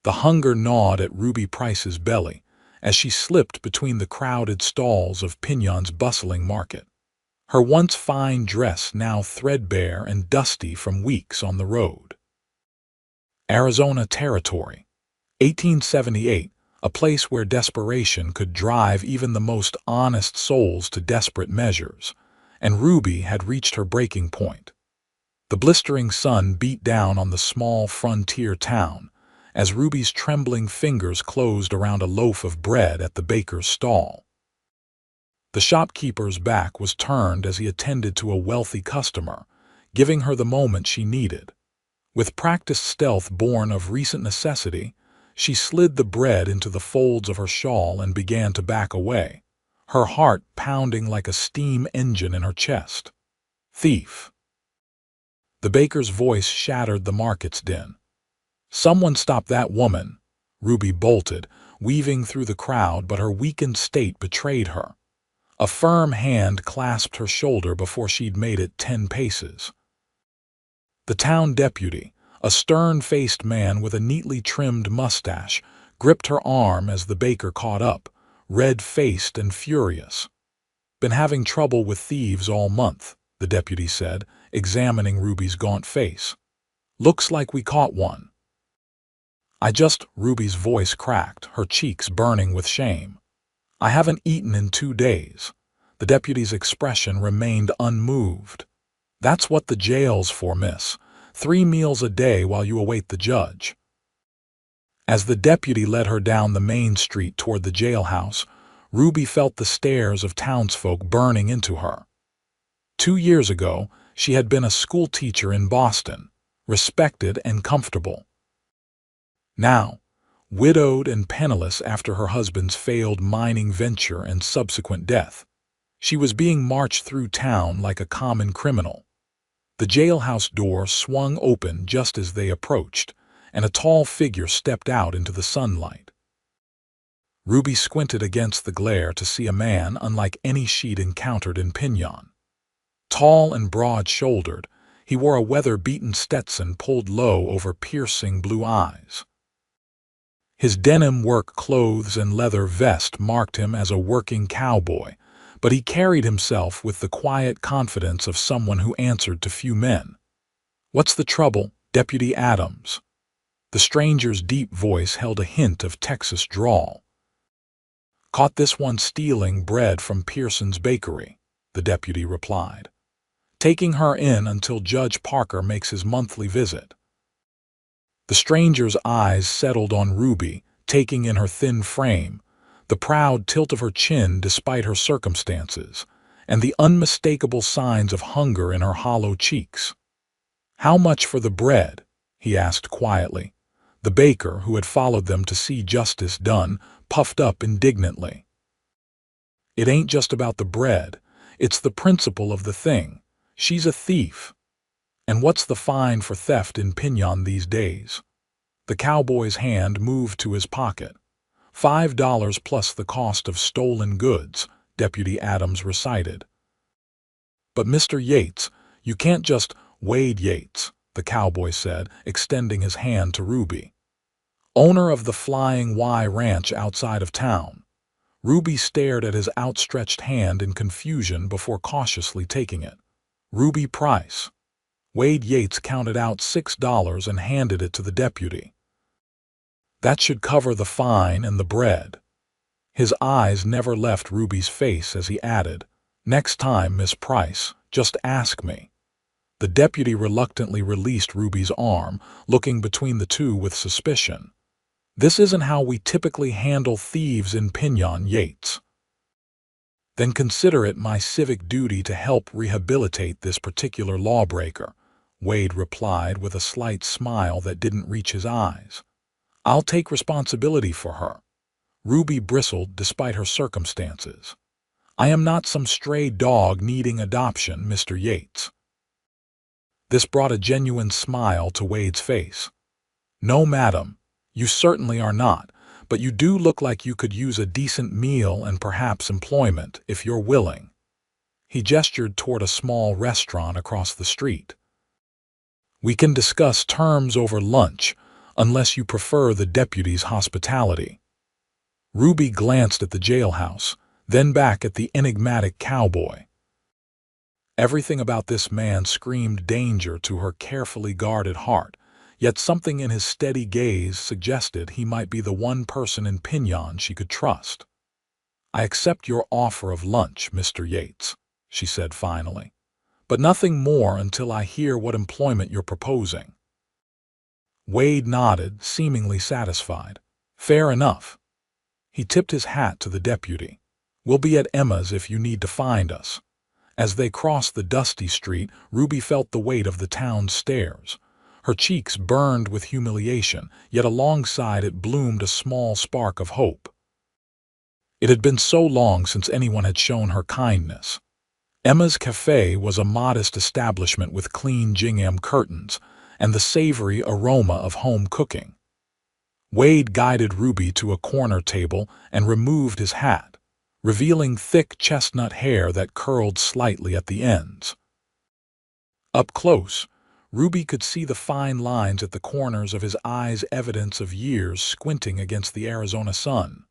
The hunger gnawed at Ruby Price's belly as she slipped between the crowded stalls of Pignon's bustling market. Her once fine dress now threadbare and dusty from weeks on the road. Arizona Territory, 1878, a place where desperation could drive even the most honest souls to desperate measures, and Ruby had reached her breaking point. The blistering sun beat down on the small frontier town as Ruby's trembling fingers closed around a loaf of bread at the baker's stall. The shopkeeper's back was turned as he attended to a wealthy customer, giving her the moment she needed. With practiced stealth born of recent necessity, she slid the bread into the folds of her shawl and began to back away, her heart pounding like a steam engine in her chest. "Thief!" The baker's voice shattered the market's din. "Someone stop that woman!" Ruby bolted, weaving through the crowd, but her weakened state betrayed her. A firm hand clasped her shoulder before she'd made it 10 paces. The town deputy, a stern-faced man with a neatly trimmed mustache, gripped her arm as the baker caught up, red-faced and furious. "Been having trouble with thieves all month," the deputy said, examining Ruby's gaunt face. "Looks like we caught one." Ruby's voice cracked, her cheeks burning with shame. "I haven't eaten in 2 days." The deputy's expression remained unmoved. "That's what the jail's for, miss. 3 meals a day while you await the judge." As the deputy led her down the main street toward the jailhouse, Ruby felt the stares of townsfolk burning into her. 2 years ago, she had been a schoolteacher in Boston, respected and comfortable. Now, widowed and penniless after her husband's failed mining venture and subsequent death, she was being marched through town like a common criminal. The jailhouse door swung open just as they approached, and a tall figure stepped out into the sunlight. Ruby squinted against the glare to see a man unlike any she'd encountered in Pignon. Tall and broad-shouldered, he wore a weather-beaten Stetson pulled low over piercing blue eyes. His denim work clothes and leather vest marked him as a working cowboy, but he carried himself with the quiet confidence of someone who answered to few men. "What's the trouble, Deputy Adams?" The stranger's deep voice held a hint of Texas drawl. "Caught this one stealing bread from Pearson's bakery," the deputy replied. "Taking her in until Judge Parker makes his monthly visit." The stranger's eyes settled on Ruby, taking in her thin frame, the proud tilt of her chin despite her circumstances, and the unmistakable signs of hunger in her hollow cheeks. "How much for the bread?" he asked quietly. The baker, who had followed them to see justice done, puffed up indignantly. "It ain't just about the bread. It's the principle of the thing. She's a thief. And what's the fine for theft in Pignon these days?" The cowboy's hand moved to his pocket. $5 plus the cost of stolen goods, Deputy Adams recited. "But Mr. Yates, you can't just—" "Wade Yates," the cowboy said, extending his hand to Ruby. "Owner of the Flying Y Ranch outside of town." Ruby stared at his outstretched hand in confusion before cautiously taking it. "Ruby Price." Wade Yates counted out $6 and handed it to the deputy. "That should cover the fine and the bread." His eyes never left Ruby's face as he added, "Next time, Miss Price, just ask me." The deputy reluctantly released Ruby's arm, looking between the two with suspicion. "This isn't how we typically handle thieves in Pignon, Yates." "Then consider it my civic duty to help rehabilitate this particular lawbreaker," Wade replied with a slight smile that didn't reach his eyes. "I'll take responsibility for her." Ruby bristled despite her circumstances. "I am not some stray dog needing adoption, Mr. Yates." This brought a genuine smile to Wade's face. "No, madam, you certainly are not, but you do look like you could use a decent meal and perhaps employment if you're willing." He gestured toward a small restaurant across the street. "We can discuss terms over lunch," unless you prefer the deputy's hospitality." Ruby glanced at the jailhouse, then back at the enigmatic cowboy. Everything about this man screamed danger to her carefully guarded heart, yet something in his steady gaze suggested he might be the one person in Pinyon she could trust. "I accept your offer of lunch, Mr. Yates," she said finally, "but nothing more until I hear what employment you're proposing." Wade nodded, seemingly satisfied. "Fair enough." He tipped his hat to the deputy. "We'll be at Emma's if you need to find us." As they crossed the dusty street, Ruby felt the weight of the town's stares. Her cheeks burned with humiliation, yet alongside it bloomed a small spark of hope. It had been so long since anyone had shown her kindness. Emma's Cafe was a modest establishment with clean gingham curtains and the savory aroma of home cooking. Wade guided Ruby to a corner table and removed his hat, revealing thick chestnut hair that curled slightly at the ends. Up close, Ruby could see the fine lines at the corners of his eyes, evidence of years squinting against the Arizona sun.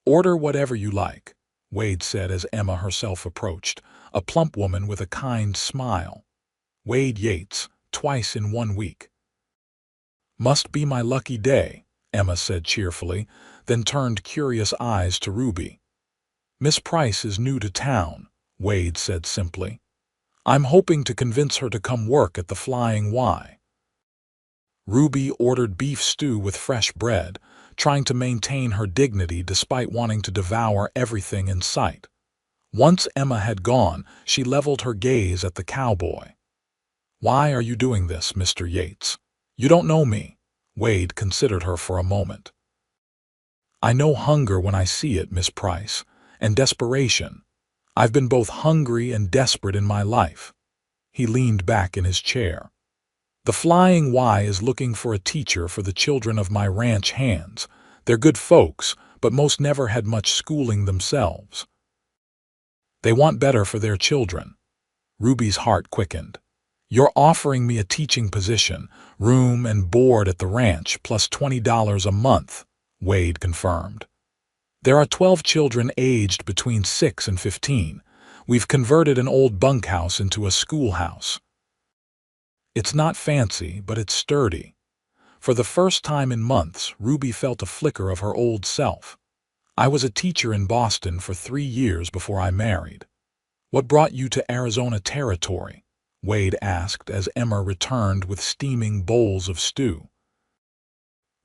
"Order whatever you like," Wade said as Emma herself approached, a plump woman with a kind smile. "Wade Yates, twice in 1 week." "Must be my lucky day," Emma said cheerfully, then turned curious eyes to Ruby. "Miss Price is new to town," Wade said simply. "I'm hoping to convince her to come work at the Flying Y." Ruby ordered beef stew with fresh bread, trying to maintain her dignity despite wanting to devour everything in sight. Once Emma had gone, she leveled her gaze at the cowboy. "Why are you doing this, Mr. Yates? You don't know me." Wade considered her for a moment. "I know hunger when I see it, Miss Price, and desperation. I've been both hungry and desperate in my life." He leaned back in his chair. "The Flying Y is looking for a teacher for the children of my ranch hands. They're good folks, but most never had much schooling themselves. They want better for their children." Ruby's heart quickened. "You're offering me a teaching position, room and board at the ranch, plus $20 a month," Wade confirmed. "There are 12 children aged between 6 and 15. We've converted an old bunkhouse into a schoolhouse. It's not fancy, but it's sturdy." For the first time in months, Ruby felt a flicker of her old self. "I was a teacher in Boston for 3 years before I married." "What brought you to Arizona Territory?" Wade asked as Emma returned with steaming bowls of stew.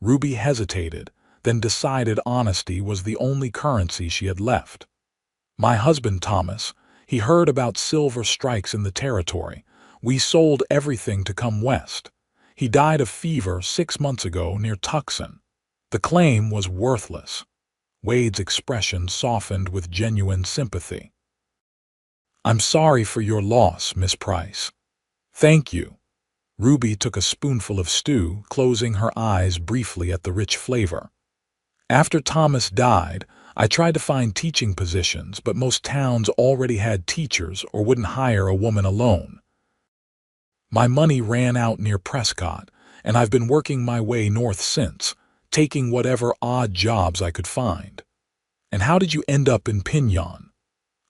Ruby hesitated, then decided honesty was the only currency she had left. "My husband, Thomas, he heard about silver strikes in the territory. We sold everything to come west. He died of fever 6 months ago near Tucson. The claim was worthless." Wade's expression softened with genuine sympathy. "I'm sorry for your loss, Miss Price." "Thank you." Ruby took a spoonful of stew, closing her eyes briefly at the rich flavor. "After Thomas died, I tried to find teaching positions, but most towns already had teachers or wouldn't hire a woman alone. My money ran out near Prescott, and I've been working my way north since, taking whatever odd jobs I could find." "And how did you end up in Pinyon?"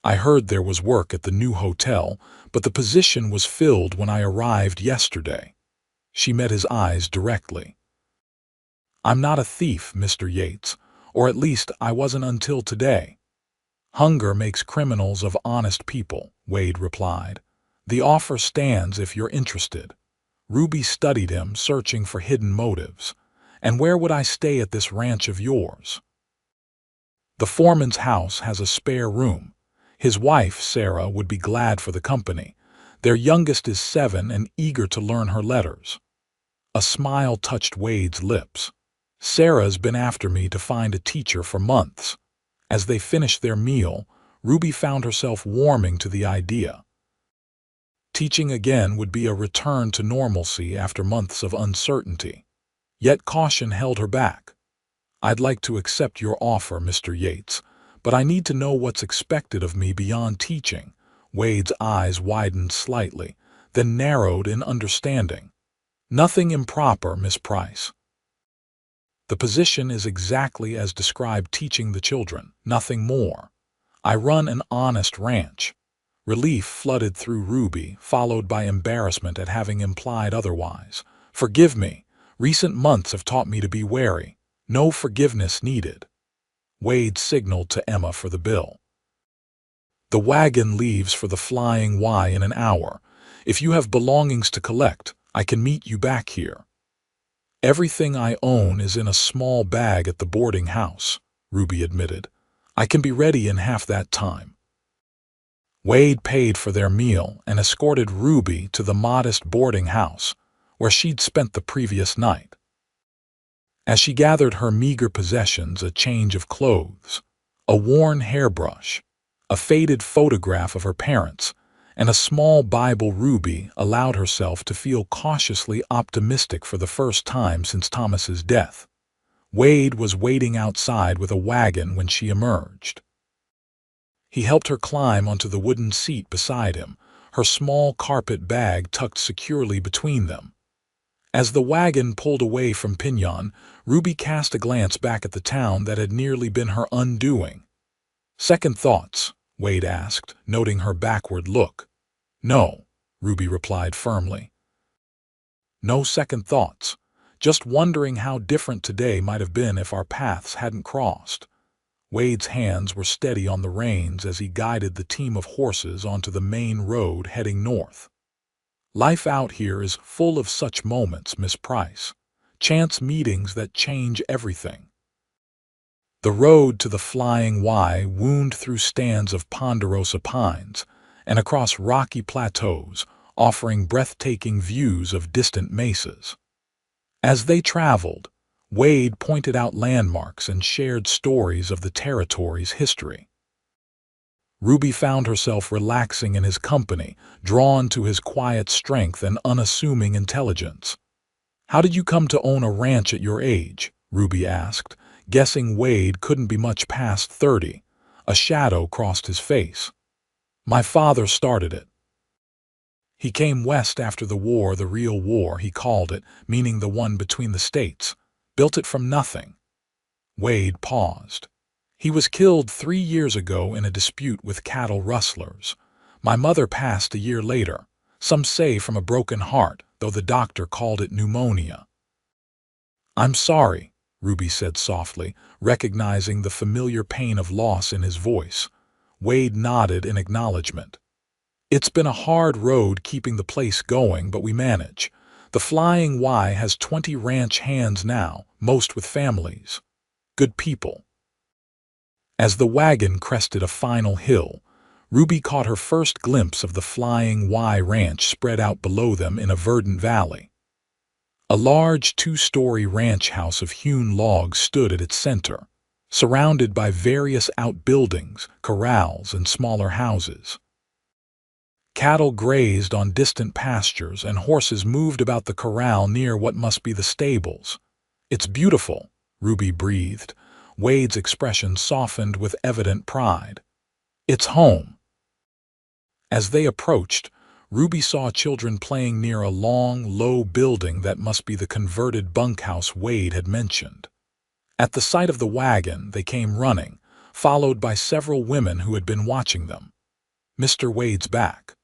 "I heard there was work at the new hotel, but the position was filled when I arrived yesterday." She met his eyes directly. "I'm not a thief, Mr. Yates, or at least I wasn't until today." "Hunger makes criminals of honest people," Wade replied. "The offer stands if you're interested." Ruby studied him, searching for hidden motives. "And where would I stay at this ranch of yours?" "The foreman's house has a spare room. His wife, Sarah, would be glad for the company. Their youngest is 7 and eager to learn her letters." A smile touched Wade's lips. "Sarah's been after me to find a teacher for months." As they finished their meal, Ruby found herself warming to the idea. Teaching again would be a return to normalcy after months of uncertainty. Yet caution held her back. "I'd like to accept your offer, Mr. Yates, but I need to know what's expected of me beyond teaching." Wade's eyes widened slightly, then narrowed in understanding. "Nothing improper, Miss Price. The position is exactly as described, teaching the children, nothing more. I run an honest ranch. Relief flooded through Ruby, followed by embarrassment at having implied otherwise. Forgive me. Recent months have taught me to be wary. No forgiveness needed. Wade signaled to Emma for the bill. The wagon leaves for the Flying Y in an hour. If you have belongings to collect, I can meet you back here. Everything I own is in a small bag at the boarding house, Ruby admitted. I can be ready in half that time. Wade paid for their meal and escorted Ruby to the modest boarding house where she'd spent the previous night. As she gathered her meager possessions, a change of clothes, a worn hairbrush, a faded photograph of her parents, and a small Bible, Ruby allowed herself to feel cautiously optimistic for the first time since Thomas's death. Wade was waiting outside with a wagon when she emerged. He helped her climb onto the wooden seat beside him, her small carpet bag tucked securely between them. As the wagon pulled away from Pinyon, Ruby cast a glance back at the town that had nearly been her undoing. "Second thoughts?" Wade asked, noting her backward look. "No," Ruby replied firmly. "No second thoughts. Just wondering how different today might have been if our paths hadn't crossed." Wade's hands were steady on the reins as he guided the team of horses onto the main road heading north. "Life out here is full of such moments, Miss Price. Chance meetings that change everything." The road to the Flying Y wound through stands of ponderosa pines and across rocky plateaus, offering breathtaking views of distant mesas. As they traveled, Wade pointed out landmarks and shared stories of the territory's history. Ruby found herself relaxing in his company, drawn to his quiet strength and unassuming intelligence. "How did you come to own a ranch at your age?" Ruby asked, guessing Wade couldn't be much past 30. A shadow crossed his face. "My father started it. He came west after the war, the real war, he called it, meaning the one between the states. Built it from nothing." Wade paused. "He was killed 3 years ago in a dispute with cattle rustlers. My mother passed a year later, some say from a broken heart, though the doctor called it pneumonia." "I'm sorry," Ruby said softly, recognizing the familiar pain of loss in his voice. Wade nodded in acknowledgement. "It's been a hard road keeping the place going, but we manage. The Flying Y has 20 ranch hands now, most with families. Good people." As the wagon crested a final hill, Ruby caught her first glimpse of the Flying Y ranch spread out below them in a verdant valley. A large 2-story ranch house of hewn logs stood at its center, surrounded by various outbuildings, corrals, and smaller houses. Cattle grazed on distant pastures and horses moved about the corral near what must be the stables. "It's beautiful," Ruby breathed. Wade's expression softened with evident pride. "It's home." As they approached, Ruby saw children playing near a long, low building that must be the converted bunkhouse Wade had mentioned. At the sight of the wagon, they came running, followed by several women who had been watching them. "Mr. Wade's back,"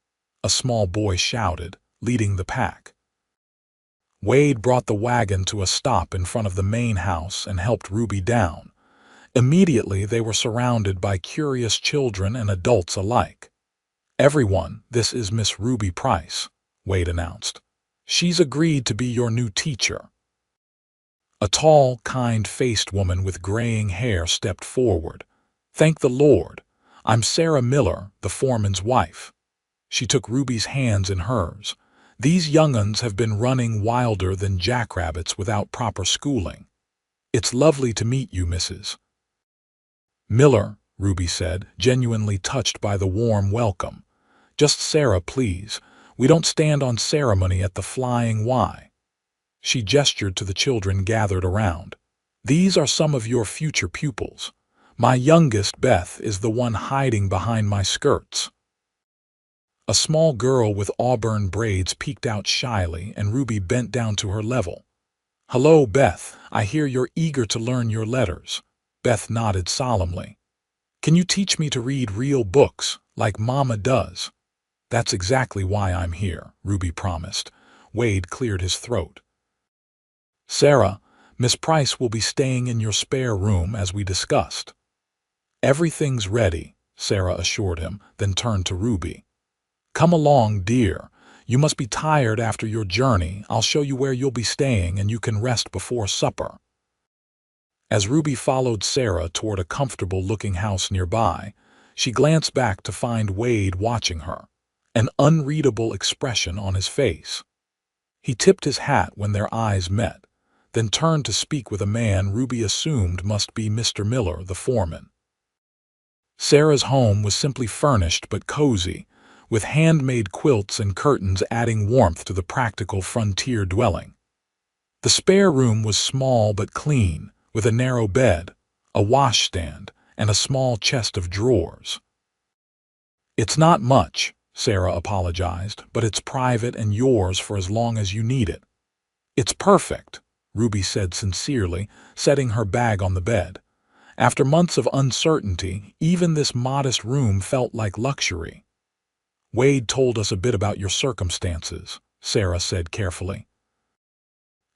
a small boy shouted, leading the pack. Wade brought the wagon to a stop in front of the main house and helped Ruby down. Immediately, they were surrounded by curious children and adults alike. "Everyone, this is Miss Ruby Price," Wade announced. "She's agreed to be your new teacher." A tall, kind-faced woman with graying hair stepped forward. "Thank the Lord. I'm Sarah Miller, the foreman's wife." She took Ruby's hands in hers. "These young'uns have been running wilder than jackrabbits without proper schooling. It's lovely to meet you, Mrs. Miller," Ruby said, genuinely touched by the warm welcome. "Just Sarah, please. We don't stand on ceremony at the Flying Y." She gestured to the children gathered around. "These are some of your future pupils. My youngest, Beth, is the one hiding behind my skirts." A small girl with auburn braids peeked out shyly, and Ruby bent down to her level. "Hello, Beth. I hear you're eager to learn your letters." Beth nodded solemnly. "Can you teach me to read real books, like Mama does?" "That's exactly why I'm here," Ruby promised. Wade cleared his throat. "Sarah, Miss Price will be staying in your spare room as we discussed." "Everything's ready," Sarah assured him, then turned to Ruby. "Come along, dear. You must be tired after your journey. I'll show you where you'll be staying and you can rest before supper." As Ruby followed Sarah toward a comfortable-looking house nearby, she glanced back to find Wade watching her, an unreadable expression on his face. He tipped his hat when their eyes met, then turned to speak with a man Ruby assumed must be Mr. Miller, the foreman. Sarah's home was simply furnished but cozy, with handmade quilts and curtains adding warmth to the practical frontier dwelling. The spare room was small but clean, with a narrow bed, a washstand, and a small chest of drawers. "It's not much," Sarah apologized, "but it's private and yours for as long as you need it." "It's perfect," Ruby said sincerely, setting her bag on the bed. After months of uncertainty, even this modest room felt like luxury. "Wade told us a bit about your circumstances," Sarah said carefully.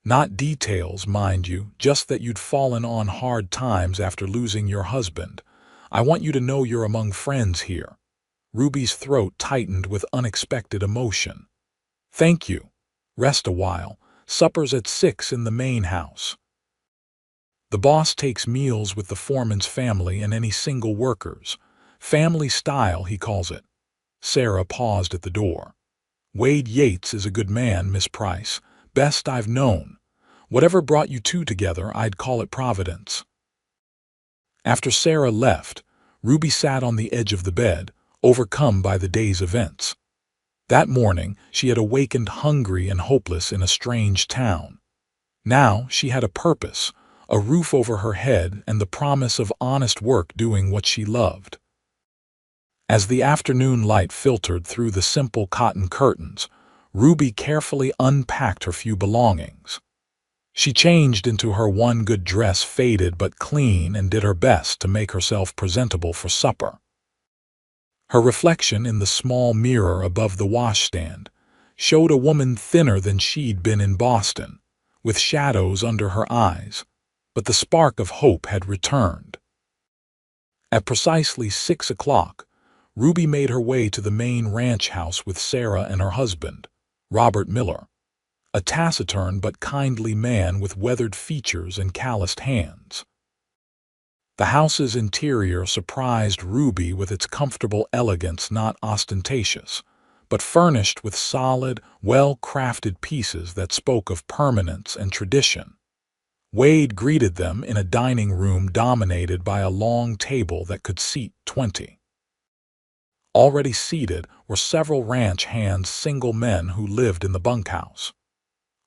"Not details, mind you, just that you'd fallen on hard times after losing your husband. I want you to know you're among friends here." Ruby's throat tightened with unexpected emotion. "Thank you. Rest a while. Supper's at 6 in the main house. The boss takes meals with the foreman's family and any single workers. Family style, he calls it." Sarah paused at the door. "Wade Yates is a good man, Miss Price. Best I've known. Whatever brought you two together, I'd call it Providence." After Sarah left, Ruby sat on the edge of the bed, overcome by the day's events. That morning, she had awakened hungry and hopeless in a strange town. Now she had a purpose, a roof over her head, and the promise of honest work doing what she loved. As the afternoon light filtered through the simple cotton curtains, Ruby carefully unpacked her few belongings. She changed into her one good dress, faded but clean, and did her best to make herself presentable for supper. Her reflection in the small mirror above the washstand showed a woman thinner than she'd been in Boston, with shadows under her eyes, but the spark of hope had returned. At precisely 6 o'clock, Ruby made her way to the main ranch house with Sarah and her husband, Robert Miller, a taciturn but kindly man with weathered features and calloused hands. The house's interior surprised Ruby with its comfortable elegance, not ostentatious, but furnished with solid, well-crafted pieces that spoke of permanence and tradition. Wade greeted them in a dining room dominated by a long table that could seat 20. Already seated were several ranch hands, single men who lived in the bunkhouse.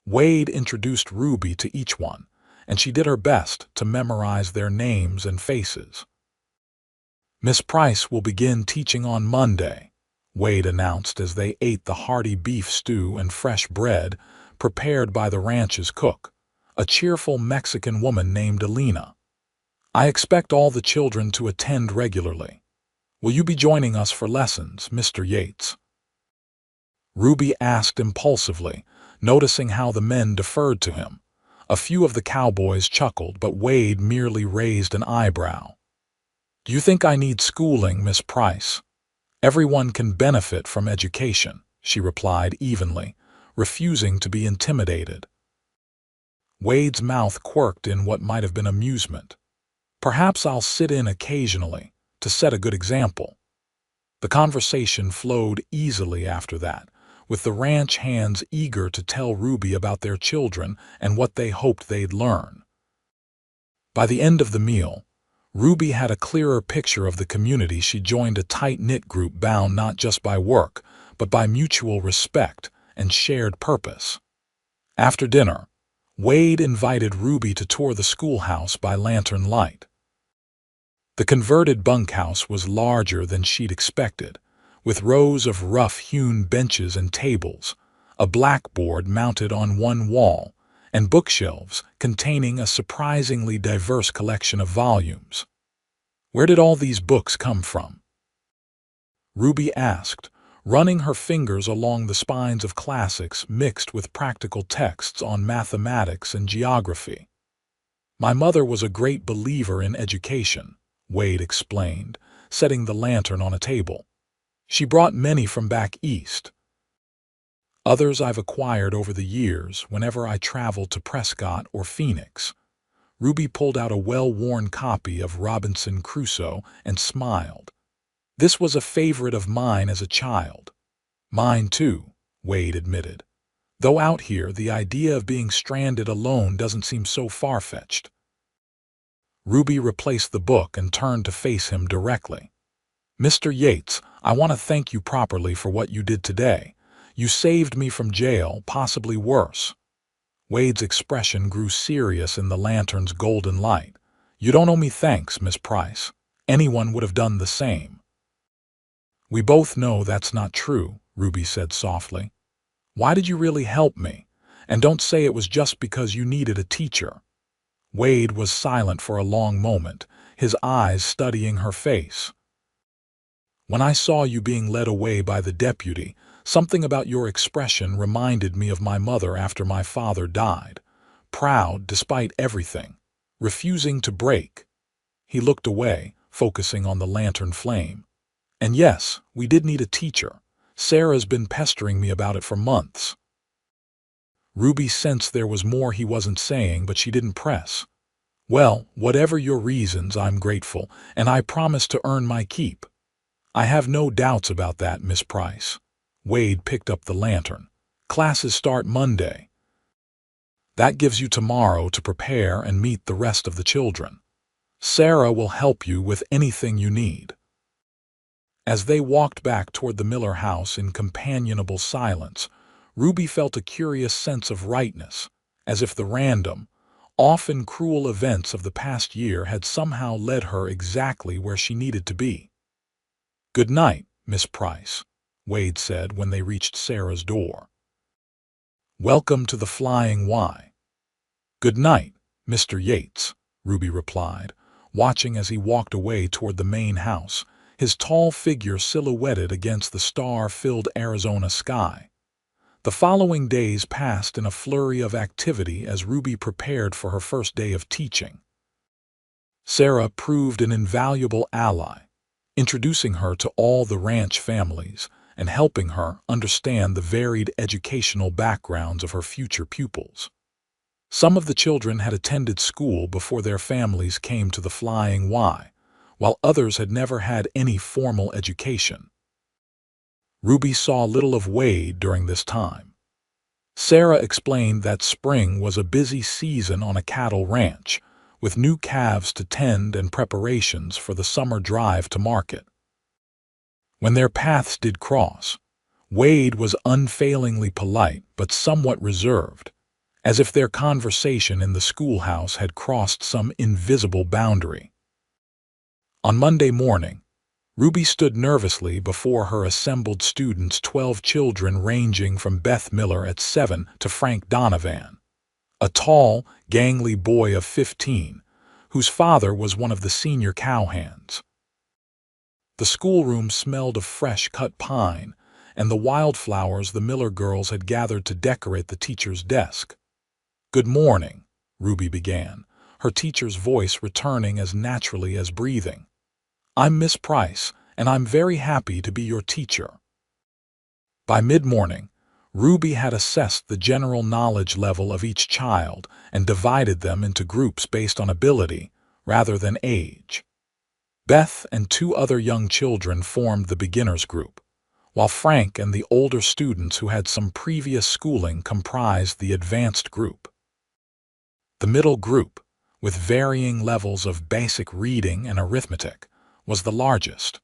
Wade introduced Ruby to each one, and she did her best to memorize their names and faces. "Miss Price will begin teaching on Monday," Wade announced as they ate the hearty beef stew and fresh bread prepared by the ranch's cook, a cheerful Mexican woman named Alina. "I expect all the children to attend regularly. Will you be joining us for lessons, Mr. Yates?" Ruby asked impulsively, noticing how the men deferred to him. A few of the cowboys chuckled, but Wade merely raised an eyebrow. "Do you think I need schooling, Miss Price? Everyone can benefit from education," she replied evenly, refusing to be intimidated. Wade's mouth quirked in what might have been amusement. "Perhaps I'll sit in occasionally, to set a good example." The conversation flowed easily after that, with the ranch hands eager to tell Ruby about their children and what they hoped they'd learn. By the end of the meal, Ruby had a clearer picture of the community. She joined a tight-knit group bound not just by work, but by mutual respect and shared purpose. After dinner, Wade invited Ruby to tour the schoolhouse by lantern light. The converted bunkhouse was larger than she'd expected, with rows of rough-hewn benches and tables, a blackboard mounted on one wall, and bookshelves containing a surprisingly diverse collection of volumes. "Where did all these books come from?" Ruby asked, running her fingers along the spines of classics mixed with practical texts on mathematics and geography. "My mother was a great believer in education," Wade explained, setting the lantern on a table. "She brought many from back east. Others I've acquired over the years whenever I traveled to Prescott or Phoenix." Ruby pulled out a well-worn copy of Robinson Crusoe and smiled. "This was a favorite of mine as a child." "Mine too," Wade admitted. "Though out here, the idea of being stranded alone doesn't seem so far-fetched." Ruby replaced the book and turned to face him directly. "Mr. Yates, I want to thank you properly for what you did today. You saved me from jail, possibly worse." Wade's expression grew serious in the lantern's golden light. "You don't owe me thanks, Miss Price. Anyone would have done the same." "We both know that's not true," Ruby said softly. "Why did you really help me? And don't say it was just because you needed a teacher." Wade was silent for a long moment, his eyes studying her face. "When I saw you being led away by the deputy, something about your expression reminded me of my mother after my father died. Proud despite everything, refusing to break." He looked away, focusing on the lantern flame. "And yes, we did need a teacher. Sarah's been pestering me about it for months." Ruby sensed there was more he wasn't saying, but she didn't press. "Well, whatever your reasons, I'm grateful, and I promise to earn my keep." "I have no doubts about that, Miss Price." Wade picked up the lantern. "Classes start Monday. That gives you tomorrow to prepare and meet the rest of the children. Sarah will help you with anything you need." As they walked back toward the Miller house in companionable silence, Ruby felt a curious sense of rightness, as if the random, often cruel events of the past year had somehow led her exactly where she needed to be. "Good night, Miss Price," Wade said when they reached Sarah's door. "Welcome to the Flying Y." "Good night, Mr. Yates," Ruby replied, watching as he walked away toward the main house, his tall figure silhouetted against the star-filled Arizona sky. The following days passed in a flurry of activity as Ruby prepared for her first day of teaching. Sarah proved an invaluable ally, introducing her to all the ranch families and helping her understand the varied educational backgrounds of her future pupils. Some of the children had attended school before their families came to the Flying Y, while others had never had any formal education. Ruby saw little of Wade during this time. Sarah explained that spring was a busy season on a cattle ranch, with new calves to tend and preparations for the summer drive to market. When their paths did cross, Wade was unfailingly polite but somewhat reserved, as if their conversation in the schoolhouse had crossed some invisible boundary. On Monday morning, Ruby stood nervously before her assembled students, 12 children ranging from Beth Miller at 7 to Frank Donovan, a tall, gangly boy of 15, whose father was one of the senior cowhands. The schoolroom smelled of fresh-cut pine and the wildflowers the Miller girls had gathered to decorate the teacher's desk. "Good morning," Ruby began, her teacher's voice returning as naturally as breathing. "I'm Miss Price, and I'm very happy to be your teacher." By mid-morning, Ruby had assessed the general knowledge level of each child and divided them into groups based on ability rather than age. Beth and 2 other young children formed the beginners group, while Frank and the older students who had some previous schooling comprised the advanced group. The middle group, with varying levels of basic reading and arithmetic, was the largest.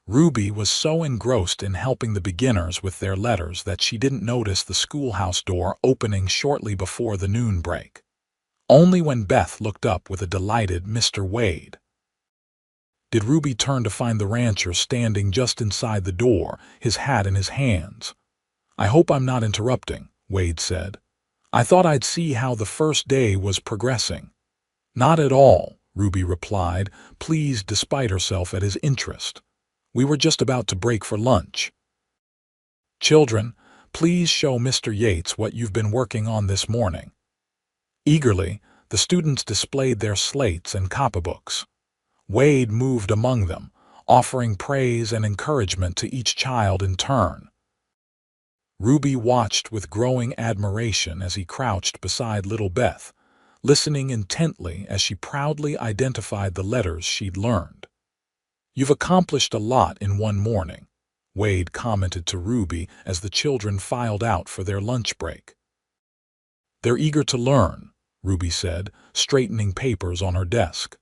Ruby was so engrossed in helping the beginners with their letters that she didn't notice the schoolhouse door opening shortly before the noon break. Only when Beth looked up with a delighted "Mr. Wade" did Ruby turn to find the rancher standing just inside the door, his hat in his hands. "I hope I'm not interrupting," Wade said. I thought I'd see how the first day was progressing. Not at all, Ruby replied, pleased despite herself at his interest. We were just about to break for lunch. Children, please show Mr. Yates what you've been working on this morning. Eagerly, the students displayed their slates and copybooks. Wade moved among them, offering praise and encouragement to each child in turn. Ruby watched with growing admiration as he crouched beside little Beth, listening intently as she proudly identified the letters she'd learned. You've accomplished a lot in one morning, Wade commented to Ruby as the children filed out for their lunch break. They're eager to learn, Ruby said, straightening papers on her desk.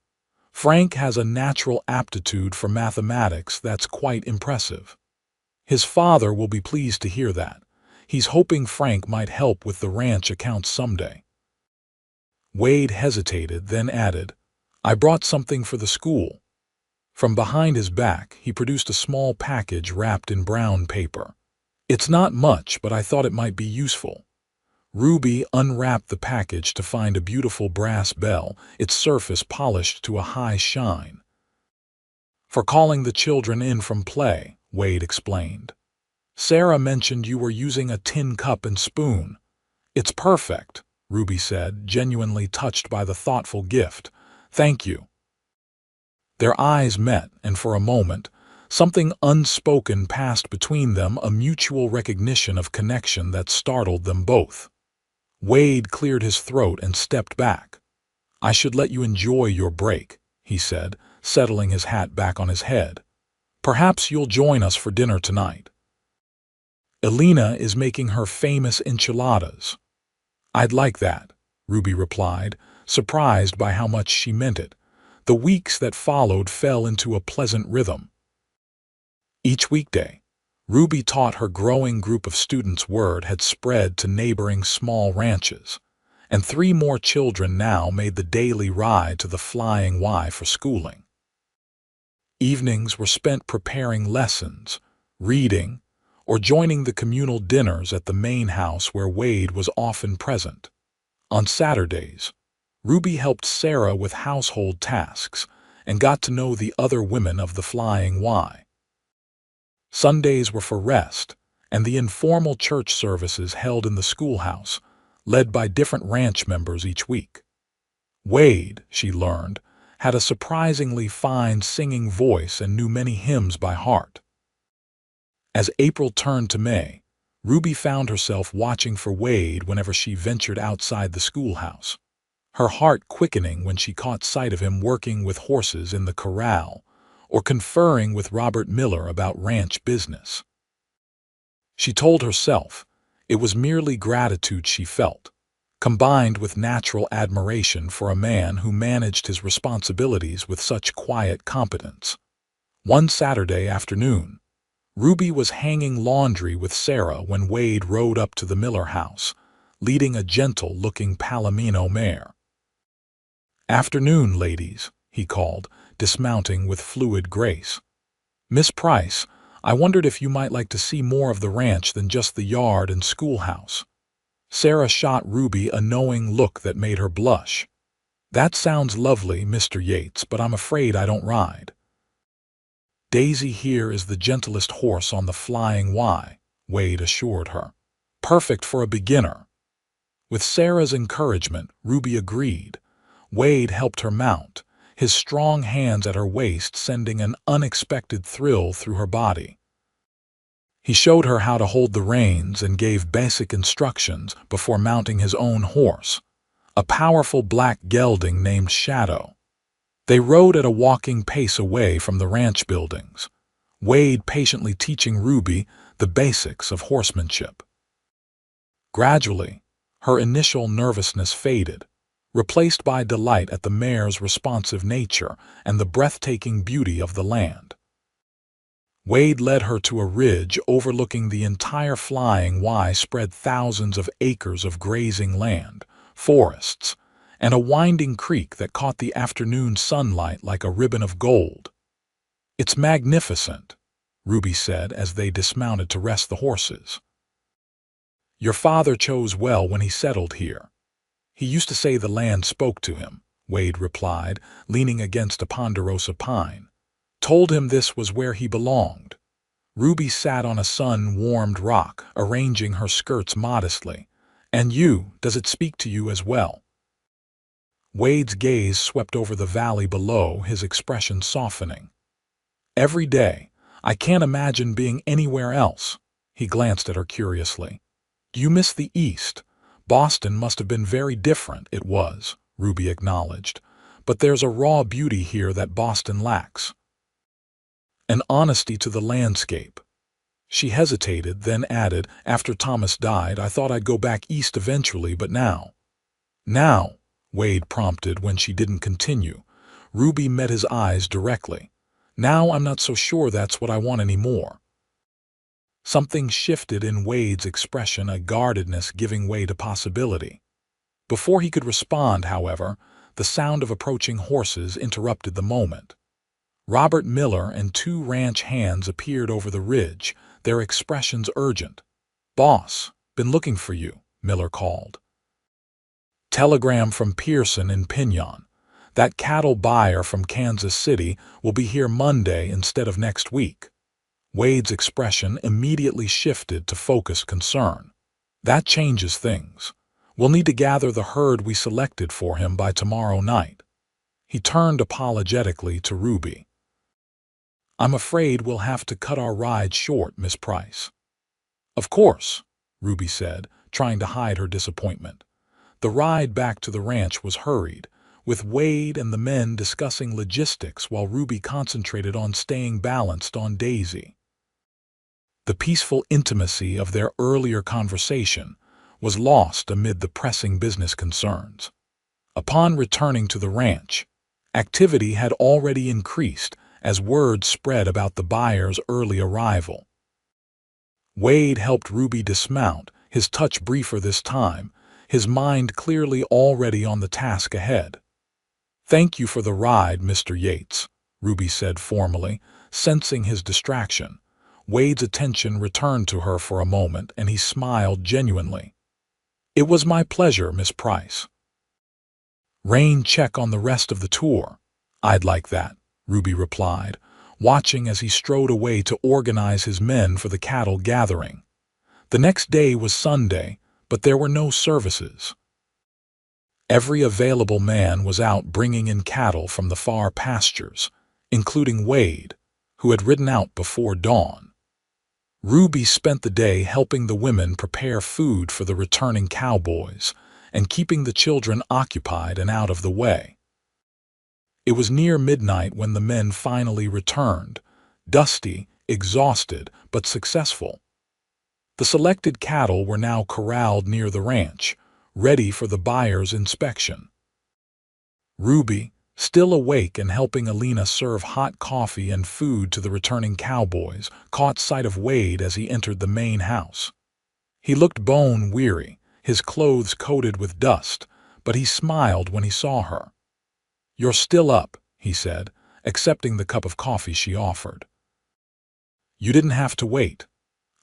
Frank has a natural aptitude for mathematics that's quite impressive. His father will be pleased to hear that. He's hoping Frank might help with the ranch accounts someday. Wade hesitated, then added, I brought something for the school. From behind his back, he produced a small package wrapped in brown paper. It's not much, but I thought it might be useful. Ruby unwrapped the package to find a beautiful brass bell, its surface polished to a high shine. For calling the children in from play, Wade explained. Sarah mentioned you were using a tin cup and spoon. It's perfect, Ruby said, genuinely touched by the thoughtful gift. Thank you. Their eyes met, and for a moment, something unspoken passed between them, a mutual recognition of connection that startled them both. Wade cleared his throat and stepped back. I should let you enjoy your break, he said, settling his hat back on his head. Perhaps you'll join us for dinner tonight. Elena is making her famous enchiladas. I'd like that, Ruby replied, surprised by how much she meant it. The weeks that followed fell into a pleasant rhythm. Each weekday, Ruby taught her growing group of students. Word had spread to neighboring small ranches, and 3 more children now made the daily ride to the Flying Y for schooling. Evenings were spent preparing lessons, reading, or joining the communal dinners at the main house where Wade was often present. On Saturdays, Ruby helped Sarah with household tasks and got to know the other women of the Flying Y. Sundays were for rest and the informal church services held in the schoolhouse, led by different ranch members each week. Wade, she learned, had a surprisingly fine singing voice and knew many hymns by heart. As April turned to May, Ruby found herself watching for Wade whenever she ventured outside the schoolhouse, her heart quickening when she caught sight of him working with horses in the corral or conferring with Robert Miller about ranch business. She told herself it was merely gratitude she felt, combined with natural admiration for a man who managed his responsibilities with such quiet competence. One Saturday afternoon, Ruby was hanging laundry with Sarah when Wade rode up to the Miller house, leading a gentle-looking Palomino mare. "Afternoon, ladies," he called, dismounting with fluid grace. "Miss Price, I wondered if you might like to see more of the ranch than just the yard and schoolhouse." Sarah shot Ruby a knowing look that made her blush. "That sounds lovely, Mr. Yates, but I'm afraid I don't ride." "Daisy here is the gentlest horse on the Flying Y," Wade assured her. "Perfect for a beginner." With Sarah's encouragement, Ruby agreed. Wade helped her mount, his strong hands at her waist sending an unexpected thrill through her body. He showed her how to hold the reins and gave basic instructions before mounting his own horse, a powerful black gelding named Shadow. They rode at a walking pace away from the ranch buildings, Wade patiently teaching Ruby the basics of horsemanship. Gradually, her initial nervousness faded, replaced by delight at the mare's responsive nature and the breathtaking beauty of the land. Wade led her to a ridge overlooking the entire Flying Y, spread thousands of acres of grazing land, forests, and a winding creek that caught the afternoon sunlight like a ribbon of gold. "It's magnificent," Ruby said as they dismounted to rest the horses. Your father chose well when he settled here. He used to say the land spoke to him, Wade replied, leaning against a ponderosa pine. Told him this was where he belonged. Ruby sat on a sun-warmed rock, arranging her skirts modestly. And you, does it speak to you as well? Wade's gaze swept over the valley below, his expression softening. Every day. I can't imagine being anywhere else. He glanced at her curiously. Do you miss the East? Boston must have been very different. It was, Ruby acknowledged. But there's a raw beauty here that Boston lacks. An honesty to the landscape. She hesitated, then added, after Thomas died, I thought I'd go back east eventually, but now. Now, Wade prompted when she didn't continue. Ruby met his eyes directly. Now I'm not so sure that's what I want anymore. Something shifted in Wade's expression, a guardedness giving way to possibility. Before he could respond, however, the sound of approaching horses interrupted the moment. Robert Miller and two ranch hands appeared over the ridge, their expressions urgent. Boss, been looking for you, Miller called. Telegram from Pearson in Pinyon. That cattle buyer from Kansas City will be here Monday instead of next week. Wade's expression immediately shifted to focused concern. That changes things. We'll need to gather the herd we selected for him by tomorrow night. He turned apologetically to Ruby. I'm afraid we'll have to cut our ride short, Miss Price. Of course, Ruby said, trying to hide her disappointment. The ride back to the ranch was hurried, with Wade and the men discussing logistics while Ruby concentrated on staying balanced on Daisy. The peaceful intimacy of their earlier conversation was lost amid the pressing business concerns. Upon returning to the ranch, activity had already increased as word spread about the buyer's early arrival. Wade helped Ruby dismount, his touch briefer this time, his mind clearly already on the task ahead. Thank you for the ride, Mr. Yates, Ruby said formally, sensing his distraction. Wade's attention returned to her for a moment, and he smiled genuinely. It was my pleasure, Miss Price. Rain check on the rest of the tour. I'd like that, Ruby replied, watching as he strode away to organize his men for the cattle gathering. The next day was Sunday, but there were no services. Every available man was out bringing in cattle from the far pastures, including Wade, who had ridden out before dawn. Ruby spent the day helping the women prepare food for the returning cowboys and keeping the children occupied and out of the way. It was near midnight when the men finally returned, dusty, exhausted, but successful. The selected cattle were now corralled near the ranch, ready for the buyer's inspection. Ruby, still awake and helping Alina serve hot coffee and food to the returning cowboys, caught sight of Wade as he entered the main house. He looked bone-weary, his clothes coated with dust, but he smiled when he saw her. You're still up, he said, accepting the cup of coffee she offered. You didn't have to wait.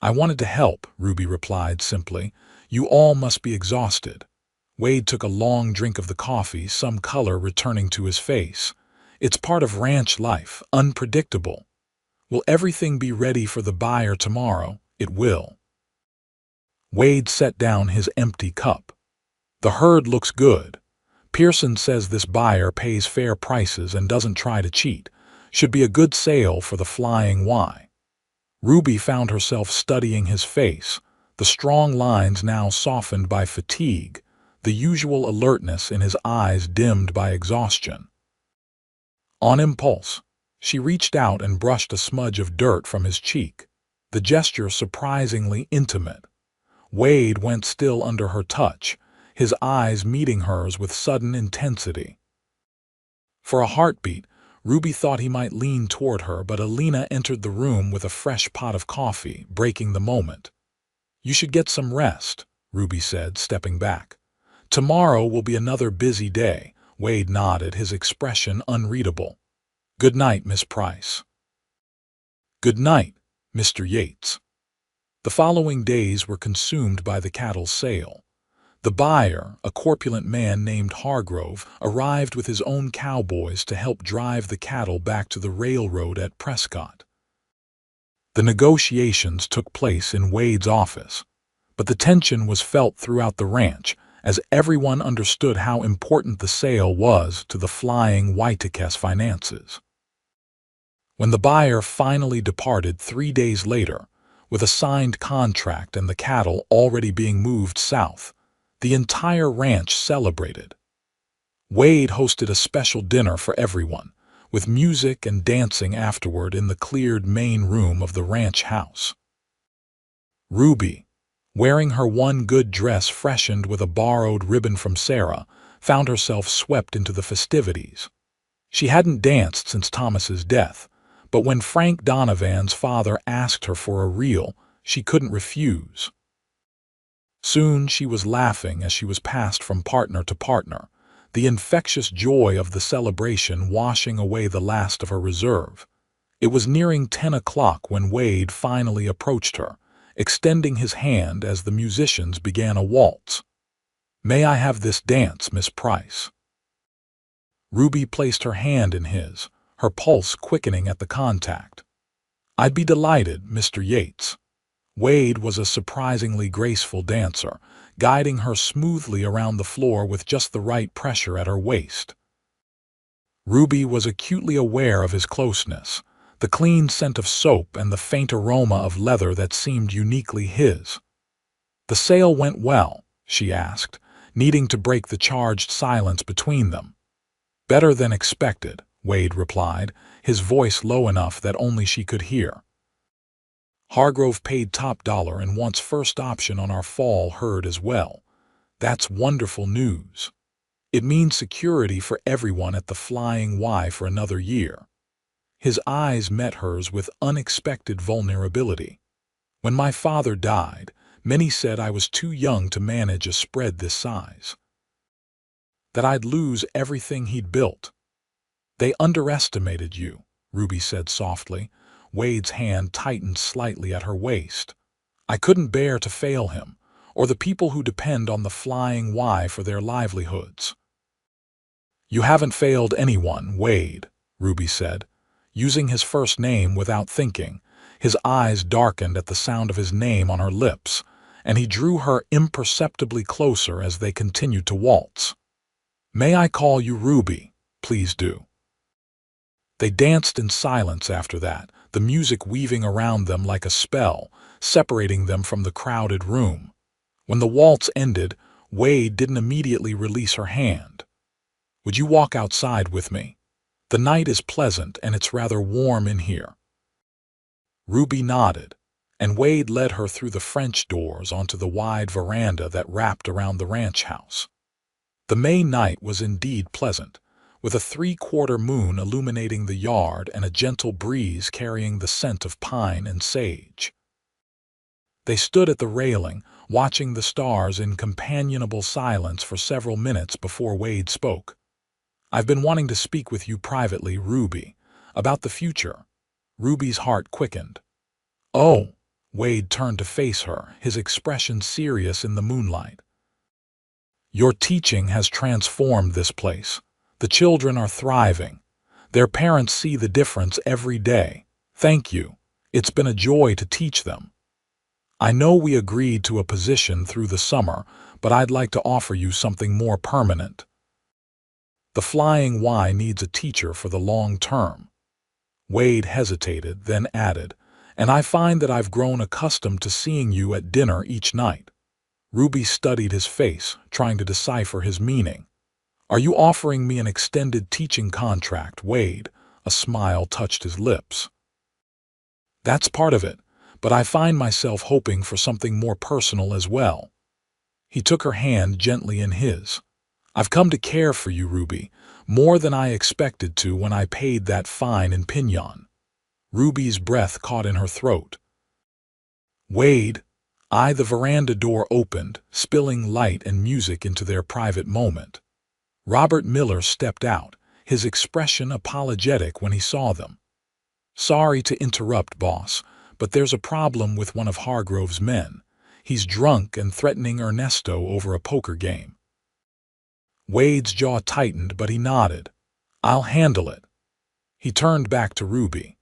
I wanted to help, Ruby replied simply. You all must be exhausted. Wade took a long drink of the coffee, some color returning to his face. It's part of ranch life, unpredictable. Will everything be ready for the buyer tomorrow? It will. Wade set down his empty cup. The herd looks good. Pearson says this buyer pays fair prices and doesn't try to cheat. Should be a good sale for the Flying Y. Ruby found herself studying his face, the strong lines now softened by fatigue, the usual alertness in his eyes dimmed by exhaustion. On impulse, she reached out and brushed a smudge of dirt from his cheek, the gesture surprisingly intimate. Wade went still under her touch, his eyes meeting hers with sudden intensity. For a heartbeat, Ruby thought he might lean toward her, but Alina entered the room with a fresh pot of coffee, breaking the moment. You should get some rest, Ruby said, stepping back. Tomorrow will be another busy day. Wade nodded, his expression unreadable. Good night, Miss Price. Good night, Mr. Yates. The following days were consumed by the cattle sale. The buyer, a corpulent man named Hargrove, arrived with his own cowboys to help drive the cattle back to the railroad at Prescott. The negotiations took place in Wade's office, but the tension was felt throughout the ranch as everyone understood how important the sale was to the Flying Whiteca's finances. When the buyer finally departed 3 days later, with a signed contract and the cattle already being moved south, the entire ranch celebrated. Wade hosted a special dinner for everyone, with music and dancing afterward in the cleared main room of the ranch house. Ruby, wearing her one good dress freshened with a borrowed ribbon from Sarah, found herself swept into the festivities. She hadn't danced since Thomas's death, but when Frank Donovan's father asked her for a reel, she couldn't refuse. Soon she was laughing as she was passed from partner to partner, the infectious joy of the celebration washing away the last of her reserve. It was nearing 10 o'clock when Wade finally approached her, extending his hand as the musicians began a waltz. "May I have this dance, Miss Price?" Ruby placed her hand in his, her pulse quickening at the contact. "I'd be delighted, Mr. Yates." Wade was a surprisingly graceful dancer, guiding her smoothly around the floor with just the right pressure at her waist. Ruby was acutely aware of his closeness, the clean scent of soap and the faint aroma of leather that seemed uniquely his. "The sale went well?" she asked, needing to break the charged silence between them. "Better than expected," Wade replied, his voice low enough that only she could hear. "Hargrove paid top dollar and wants first option on our fall herd as well. That's wonderful news. It means security for everyone at the Flying Y for another year." His eyes met hers with unexpected vulnerability. "When my father died, many said I was too young to manage a spread this size. That I'd lose everything he'd built." "They underestimated you," Ruby said softly. Wade's hand tightened slightly at her waist. "I couldn't bear to fail him, or the people who depend on the Flying Y for their livelihoods." "You haven't failed anyone, Wade," Ruby said, using his first name without thinking. His eyes darkened at the sound of his name on her lips, and he drew her imperceptibly closer as they continued to waltz. "May I call you Ruby? Please do." They danced in silence after that, the music weaving around them like a spell, separating them from the crowded room. When the waltz ended, Wade didn't immediately release her hand. "Would you walk outside with me? The night is pleasant and it's rather warm in here." Ruby nodded, and Wade led her through the French doors onto the wide veranda that wrapped around the ranch house. The May night was indeed pleasant, with a 3/4 moon illuminating the yard and a gentle breeze carrying the scent of pine and sage. They stood at the railing, watching the stars in companionable silence for several minutes before Wade spoke. "I've been wanting to speak with you privately, Ruby, about the future." Ruby's heart quickened. "Oh," Wade turned to face her, his expression serious in the moonlight. "Your teaching has transformed this place. The children are thriving. Their parents see the difference every day. Thank you. It's been a joy to teach them. I know we agreed to a position through the summer, but I'd like to offer you something more permanent. The Flying Y needs a teacher for the long term." Wade hesitated, then added, "And I find that I've grown accustomed to seeing you at dinner each night." Ruby studied his face, trying to decipher his meaning. "Are you offering me an extended teaching contract, Wade?" A smile touched his lips. "That's part of it, but I find myself hoping for something more personal as well." He took her hand gently in his. "I've come to care for you, Ruby, more than I expected to when I paid that fine in Pinyon." Ruby's breath caught in her throat. "Wade," the veranda door opened, spilling light and music into their private moment. Robert Miller stepped out, his expression apologetic when he saw them. "Sorry to interrupt, boss, but there's a problem with one of Hargrove's men. He's drunk and threatening Ernesto over a poker game." Wade's jaw tightened, but he nodded. "I'll handle it." He turned back to Ruby.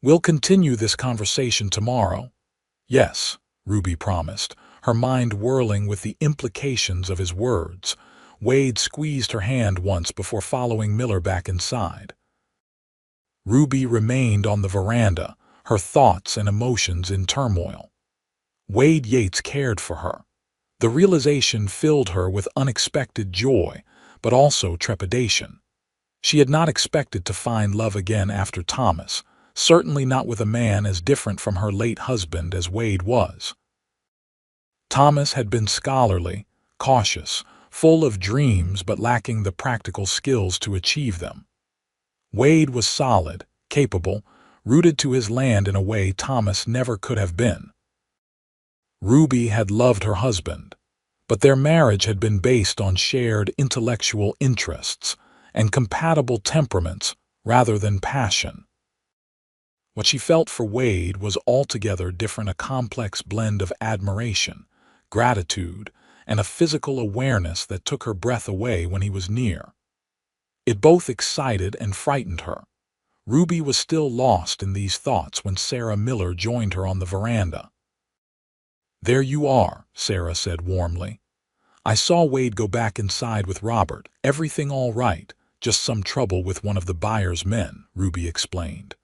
"We'll continue this conversation tomorrow." "Yes," Ruby promised, her mind whirling with the implications of his words. Wade squeezed her hand once before following Miller back inside. Ruby remained on the veranda, her thoughts and emotions in turmoil. Wade Yates cared for her. The realization filled her with unexpected joy, but also trepidation. She had not expected to find love again after Thomas, certainly not with a man as different from her late husband as Wade was. Thomas had been scholarly, cautious, full of dreams but lacking the practical skills to achieve them. Wade was solid, capable, rooted to his land in a way Thomas never could have been. Ruby had loved her husband, but their marriage had been based on shared intellectual interests and compatible temperaments rather than passion. What she felt for Wade was altogether different, a complex blend of admiration, gratitude, and a physical awareness that took her breath away when he was near. It both excited and frightened her. Ruby was still lost in these thoughts when Sarah Miller joined her on the veranda. "There you are," Sarah said warmly. "I saw Wade go back inside with Robert. Everything all right, just some trouble with one of the buyer's men," Ruby explained.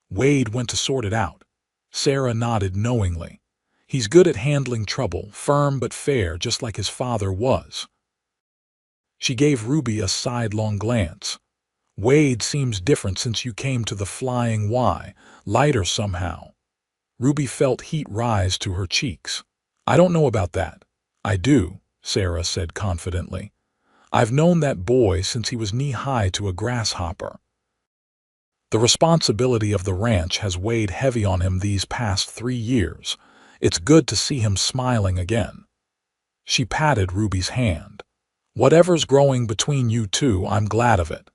"Wade went to sort it out." Sarah nodded knowingly. "He's good at handling trouble, firm but fair, just like his father was." She gave Ruby a sidelong glance. "Wade seems different since you came to the Flying Y, lighter somehow." Ruby felt heat rise to her cheeks. "I don't know about that." "I do," Sarah said confidently. "I've known that boy since he was knee-high to a grasshopper. The responsibility of the ranch has weighed heavy on him these past 3 years. It's good to see him smiling again." She patted Ruby's hand. "Whatever's growing between you two, I'm glad of it."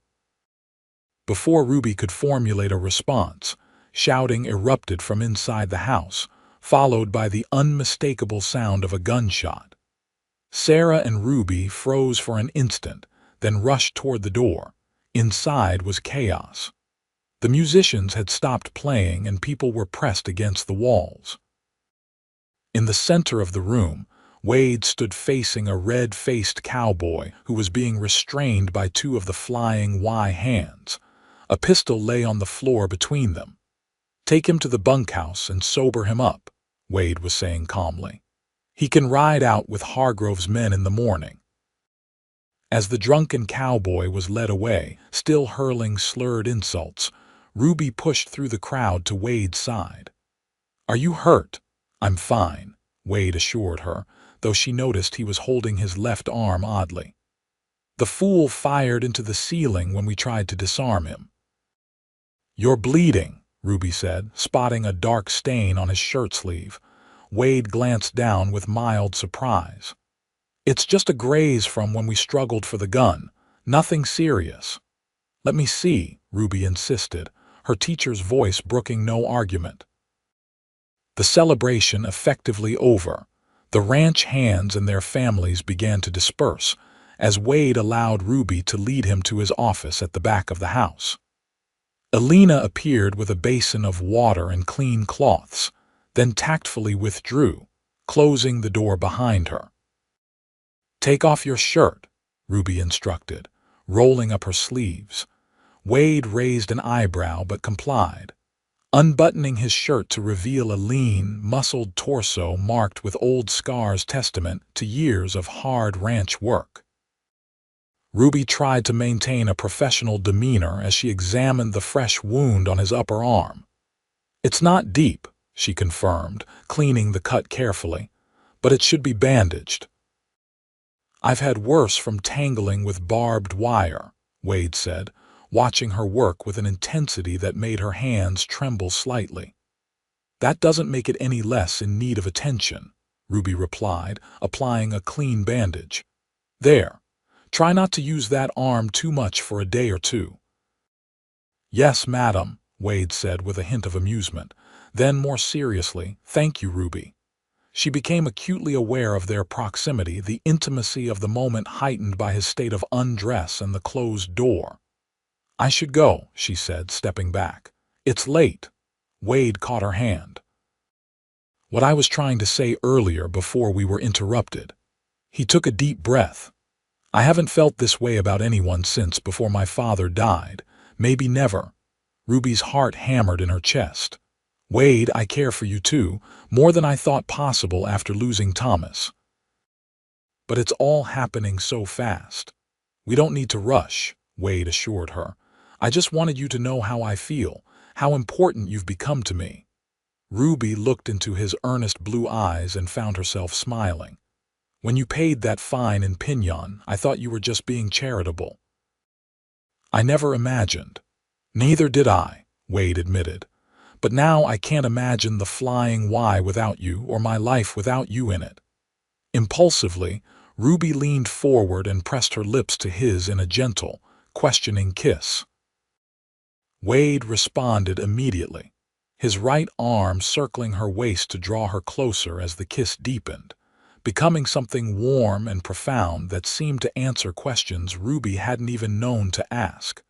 Before Ruby could formulate a response, shouting erupted from inside the house, followed by the unmistakable sound of a gunshot. Sarah and Ruby froze for an instant, then rushed toward the door. Inside was chaos. The musicians had stopped playing and people were pressed against the walls. In the center of the room, Wade stood facing a red-faced cowboy who was being restrained by 2 of the Flying Y hands. A pistol lay on the floor between them. "Take him to the bunkhouse and sober him up," Wade was saying calmly. "He can ride out with Hargrove's men in the morning." As the drunken cowboy was led away, still hurling slurred insults, Ruby pushed through the crowd to Wade's side. "Are you hurt?" "I'm fine," Wade assured her, though she noticed he was holding his left arm oddly. "The fool fired into the ceiling when we tried to disarm him." "You're bleeding," Ruby said, spotting a dark stain on his shirt sleeve. Wade glanced down with mild surprise. "It's just a graze from when we struggled for the gun. Nothing serious." "Let me see," Ruby insisted, her teacher's voice brooking no argument. The celebration effectively over, the ranch hands and their families began to disperse, as Wade allowed Ruby to lead him to his office at the back of the house. Alina appeared with a basin of water and clean cloths, then tactfully withdrew, closing the door behind her. "Take off your shirt," Ruby instructed, rolling up her sleeves. Wade raised an eyebrow but complied, unbuttoning his shirt to reveal a lean, muscled torso marked with old scars testament to years of hard ranch work. Ruby tried to maintain a professional demeanor as she examined the fresh wound on his upper arm. "It's not deep," she confirmed, cleaning the cut carefully, "but it should be bandaged." "I've had worse from tangling with barbed wire," Wade said, watching her work with an intensity that made her hands tremble slightly. "That doesn't make it any less in need of attention," Ruby replied, applying a clean bandage. "There. Try not to use that arm too much for a day or 2. "Yes, madam," Wade said with a hint of amusement. Then, more seriously, "Thank you, Ruby." She became acutely aware of their proximity, the intimacy of the moment heightened by his state of undress and the closed door. "I should go," she said, stepping back. "It's late." Wade caught her hand. "What I was trying to say earlier before we were interrupted." He took a deep breath. "I haven't felt this way about anyone since before my father died. Maybe never." Ruby's heart hammered in her chest. "Wade, I care for you too, more than I thought possible after losing Thomas. But it's all happening so fast." "We don't need to rush," Wade assured her. "I just wanted you to know how I feel, how important you've become to me." Ruby looked into his earnest blue eyes and found herself smiling. "When you paid that fine in Pinyon, I thought you were just being charitable." "I never imagined." "Neither did I," Wade admitted. "But now I can't imagine the flying Y without you or my life without you in it." Impulsively, Ruby leaned forward and pressed her lips to his in a gentle, questioning kiss. Wade responded immediately, his right arm circling her waist to draw her closer as the kiss deepened, becoming something warm and profound that seemed to answer questions Ruby hadn't even known to ask.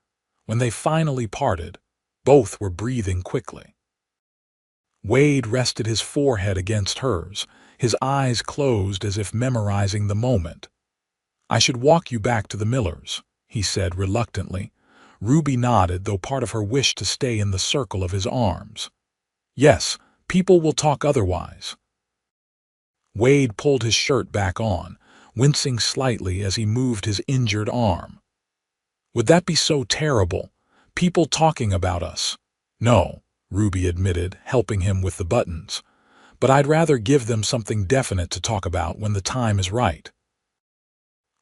When they finally parted, both were breathing quickly. Wade rested his forehead against hers, his eyes closed as if memorizing the moment. "I should walk you back to the Millers," he said reluctantly. Ruby nodded, though part of her wished to stay in the circle of his arms. "Yes, people will talk otherwise." Wade pulled his shirt back on, wincing slightly as he moved his injured arm. "Would that be so terrible? People talking about us?" "No," Ruby admitted, helping him with the buttons. "But I'd rather give them something definite to talk about when the time is right."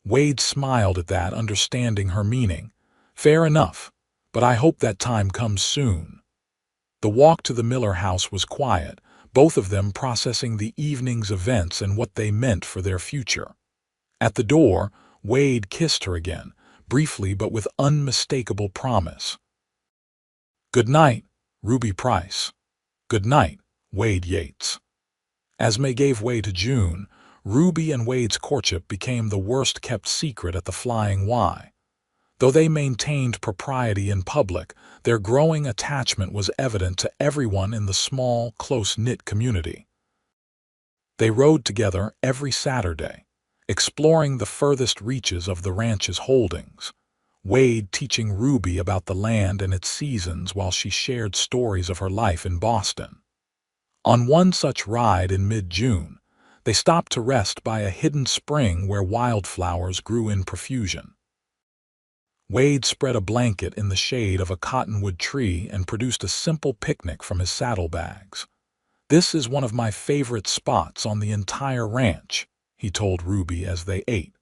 Wade smiled at that, understanding her meaning. "Fair enough, but I hope that time comes soon." The walk to the Miller house was quiet, both of them processing the evening's events and what they meant for their future. At the door, Wade kissed her again, briefly but with unmistakable promise. "Good night, Ruby Price." "Good night, Wade Yates." As May gave way to June, Ruby and Wade's courtship became the worst-kept secret at the Flying Y. Though they maintained propriety in public, their growing attachment was evident to everyone in the small, close-knit community. They rode together every Saturday, exploring the furthest reaches of the ranch's holdings, Wade teaching Ruby about the land and its seasons while she shared stories of her life in Boston. On one such ride in mid-June, they stopped to rest by a hidden spring where wildflowers grew in profusion. Wade spread a blanket in the shade of a cottonwood tree and produced a simple picnic from his saddlebags. "This is one of my favorite spots on the entire ranch," he told Ruby as they ate.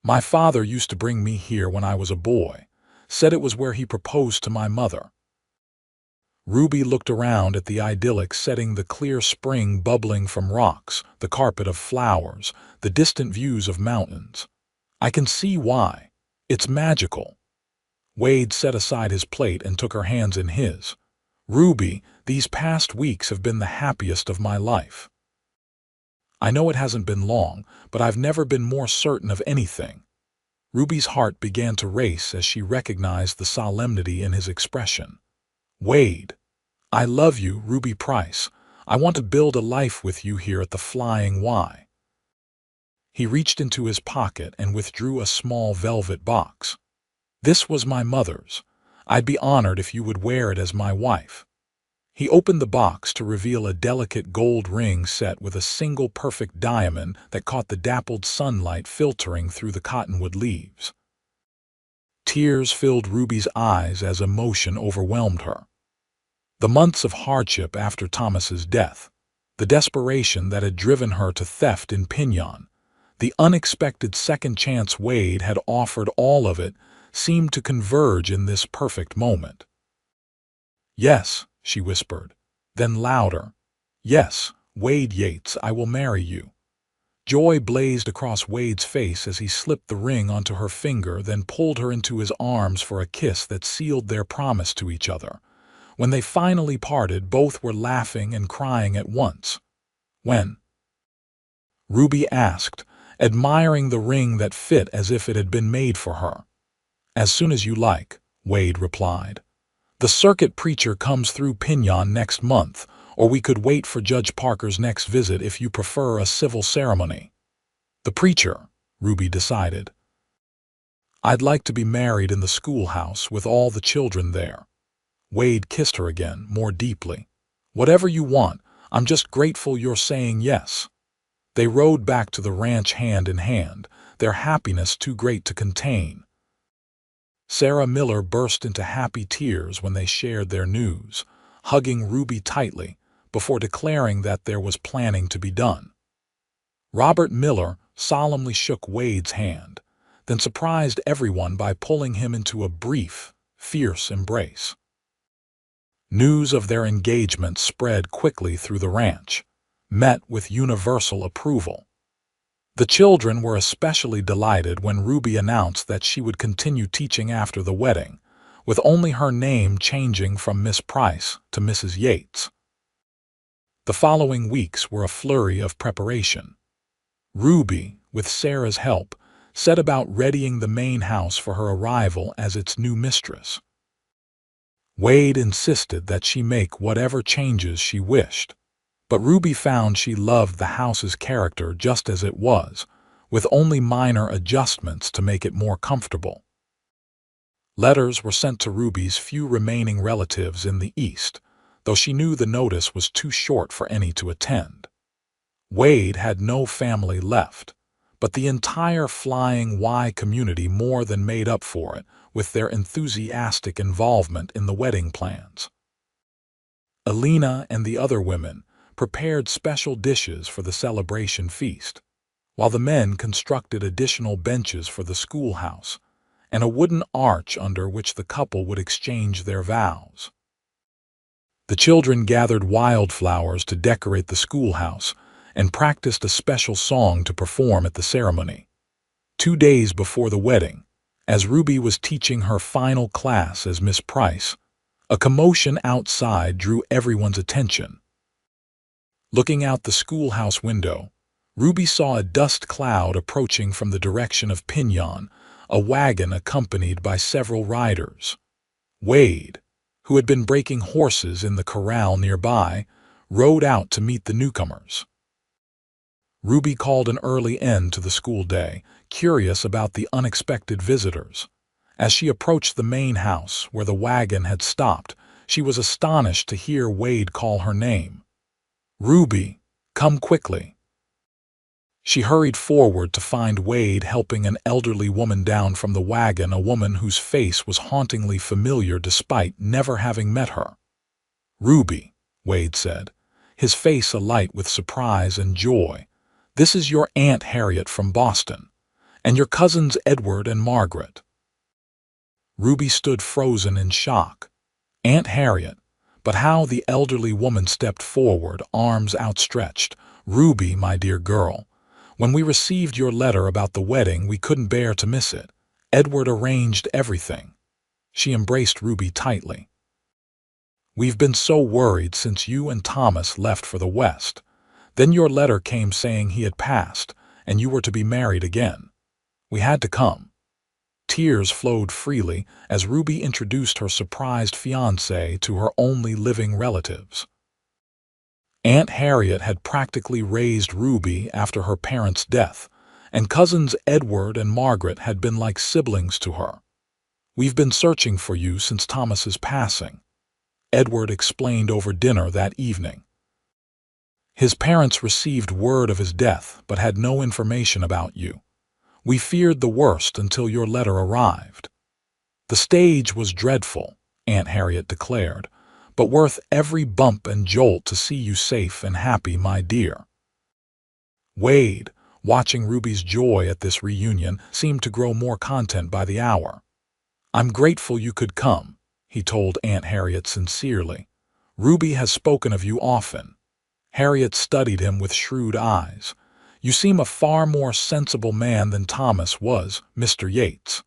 "My father used to bring me here when I was a boy, said it was where he proposed to my mother." Ruby looked around at the idyllic setting, the clear spring bubbling from rocks, the carpet of flowers, the distant views of mountains. "I can see why. It's magical." Wade set aside his plate and took her hands in his. "Ruby, these past weeks have been the happiest of my life. I know it hasn't been long, but I've never been more certain of anything." Ruby's heart began to race as she recognized the solemnity in his expression. "Wade, I love you, Ruby Price. I want to build a life with you here at the Flying Y." He reached into his pocket and withdrew a small velvet box. "This was my mother's. I'd be honored if you would wear it as my wife." He opened the box to reveal a delicate gold ring set with a single perfect diamond that caught the dappled sunlight filtering through the cottonwood leaves. Tears filled Ruby's eyes as emotion overwhelmed her. The months of hardship after Thomas's death, the desperation that had driven her to theft in Pinyon, the unexpected second chance Wade had offered, all of it seemed to converge in this perfect moment. "Yes," she whispered, then louder. "Yes, Wade Yates, I will marry you." Joy blazed across Wade's face as he slipped the ring onto her finger, then pulled her into his arms for a kiss that sealed their promise to each other. When they finally parted, both were laughing and crying at once. "When?" Ruby asked, admiring the ring that fit as if it had been made for her. "As soon as you like," Wade replied. "The circuit preacher comes through Pinyon next month, or we could wait for Judge Parker's next visit if you prefer a civil ceremony." "The preacher," Ruby decided. "I'd like to be married in the schoolhouse with all the children there." Wade kissed her again, more deeply. "Whatever you want, I'm just grateful you're saying yes." They rode back to the ranch hand in hand, their happiness too great to contain. Sarah Miller burst into happy tears when they shared their news, hugging Ruby tightly before declaring that there was planning to be done. Robert Miller solemnly shook Wade's hand, then surprised everyone by pulling him into a brief, fierce embrace. News of their engagement spread quickly through the ranch, met with universal approval. The children were especially delighted when Ruby announced that she would continue teaching after the wedding, with only her name changing from Miss Price to Mrs. Yates. The following weeks were a flurry of preparation. Ruby, with Sarah's help, set about readying the main house for her arrival as its new mistress. Wade insisted that she make whatever changes she wished, but Ruby found she loved the house's character just as it was, with only minor adjustments to make it more comfortable. Letters were sent to Ruby's few remaining relatives in the East, though she knew the notice was too short for any to attend. Wade had no family left, but the entire Flying Y community more than made up for it with their enthusiastic involvement in the wedding plans. Alina and the other women prepared special dishes for the celebration feast, while the men constructed additional benches for the schoolhouse and a wooden arch under which the couple would exchange their vows. The children gathered wildflowers to decorate the schoolhouse and practiced a special song to perform at the ceremony. 2 days before the wedding, as Ruby was teaching her final class as Miss Price, a commotion outside drew everyone's attention. Looking out the schoolhouse window, Ruby saw a dust cloud approaching from the direction of Pinyon, a wagon accompanied by several riders. Wade, who had been breaking horses in the corral nearby, rode out to meet the newcomers. Ruby called an early end to the school day, curious about the unexpected visitors. As she approached the main house where the wagon had stopped, she was astonished to hear Wade call her name. "Ruby, come quickly." She hurried forward to find Wade helping an elderly woman down from the wagon, a woman whose face was hauntingly familiar despite never having met her. "Ruby," Wade said, his face alight with surprise and joy, "this is your Aunt Harriet from Boston, and your cousins Edward and Margaret." Ruby stood frozen in shock. Aunt Harriet, but how the elderly woman stepped forward, arms outstretched. "Ruby, my dear girl, when we received your letter about the wedding, we couldn't bear to miss it. Edward arranged everything." She embraced Ruby tightly. "We've been so worried since you and Thomas left for the West. Then your letter came saying he had passed, and you were to be married again. We had to come." Tears flowed freely as Ruby introduced her surprised fiancé to her only living relatives. Aunt Harriet had practically raised Ruby after her parents' death, and cousins Edward and Margaret had been like siblings to her. "We've been searching for you since Thomas's passing," Edward explained over dinner that evening. "His parents received word of his death but had no information about you. We feared the worst until your letter arrived." "The stage was dreadful," Aunt Harriet declared, "but worth every bump and jolt to see you safe and happy, my dear." Wade, watching Ruby's joy at this reunion, seemed to grow more content by the hour. "I'm grateful you could come," he told Aunt Harriet sincerely. "Ruby has spoken of you often." Harriet studied him with shrewd eyes. "You seem a far more sensible man than Thomas was, Mr. Yates.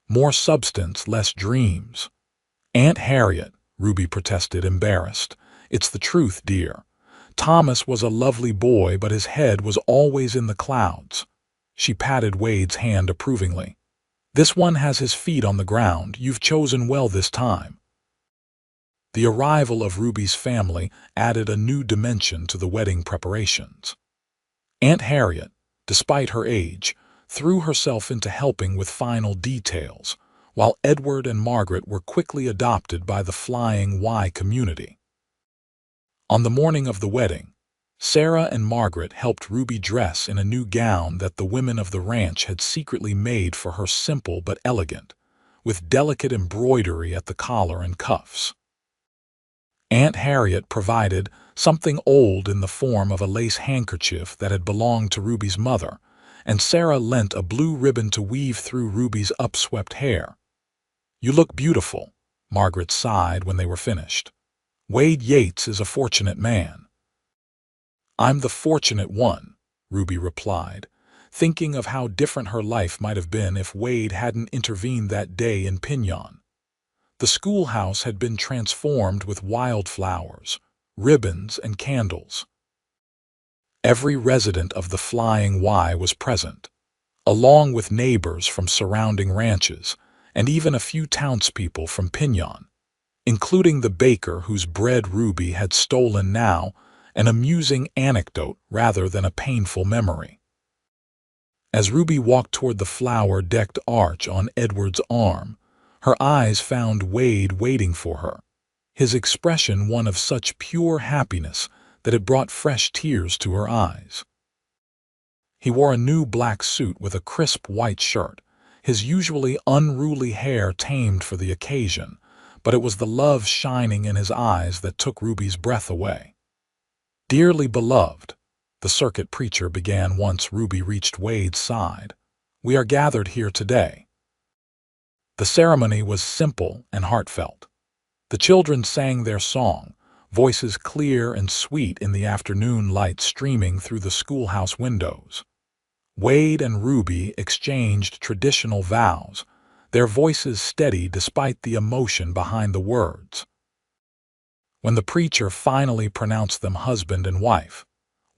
More substance, less dreams." Aunt Harriet, Ruby protested, embarrassed. "It's the truth, dear. Thomas was a lovely boy, but his head was always in the clouds." She patted Wade's hand approvingly. "This one has his feet on the ground. You've chosen well this time." The arrival of Ruby's family added a new dimension to the wedding preparations. Aunt Harriet, despite her age, threw herself into helping with final details, while Edward and Margaret were quickly adopted by the Flying Y community. On the morning of the wedding, Sarah and Margaret helped Ruby dress in a new gown that the women of the ranch had secretly made for her, simple but elegant, with delicate embroidery at the collar and cuffs. Aunt Harriet provided something old in the form of a lace handkerchief that had belonged to Ruby's mother, and Sarah lent a blue ribbon to weave through Ruby's upswept hair. "You look beautiful," Margaret sighed when they were finished. "Wade Yates is a fortunate man." "I'm the fortunate one," Ruby replied, thinking of how different her life might have been if Wade hadn't intervened that day in Pinyon. The schoolhouse had been transformed with wildflowers, ribbons, and candles. Every resident of the Flying Y was present, along with neighbors from surrounding ranches, and even a few townspeople from Pinyon, including the baker whose bread Ruby had stolen, now an amusing anecdote rather than a painful memory. As Ruby walked toward the flower-decked arch on Edward's arm, her eyes found Wade waiting for her, his expression one of such pure happiness that it brought fresh tears to her eyes. He wore a new black suit with a crisp white shirt, his usually unruly hair tamed for the occasion, but it was the love shining in his eyes that took Ruby's breath away. "Dearly beloved," the circuit preacher began once Ruby reached Wade's side, "we are gathered here today." The ceremony was simple and heartfelt. The children sang their song, voices clear and sweet in the afternoon light streaming through the schoolhouse windows. Wade and Ruby exchanged traditional vows, their voices steady despite the emotion behind the words. When the preacher finally pronounced them husband and wife,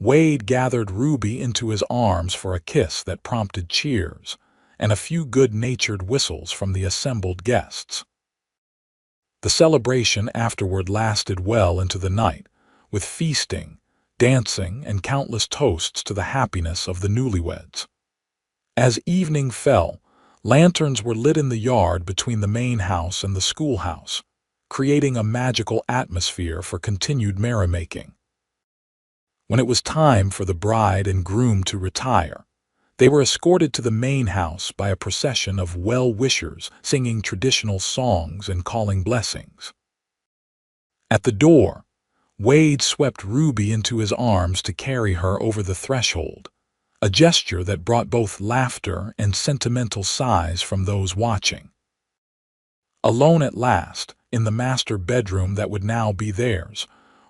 Wade gathered Ruby into his arms for a kiss that prompted cheers and a few good-natured whistles from the assembled guests. The celebration afterward lasted well into the night, with feasting, dancing, and countless toasts to the happiness of the newlyweds. As evening fell, lanterns were lit in the yard between the main house and the schoolhouse, creating a magical atmosphere for continued merrymaking. When it was time for the bride and groom to retire, they were escorted to the main house by a procession of well-wishers singing traditional songs and calling blessings. At the door, Wade swept Ruby into his arms to carry her over the threshold, a gesture that brought both laughter and sentimental sighs from those watching. Alone at last, in the master bedroom that would now be theirs,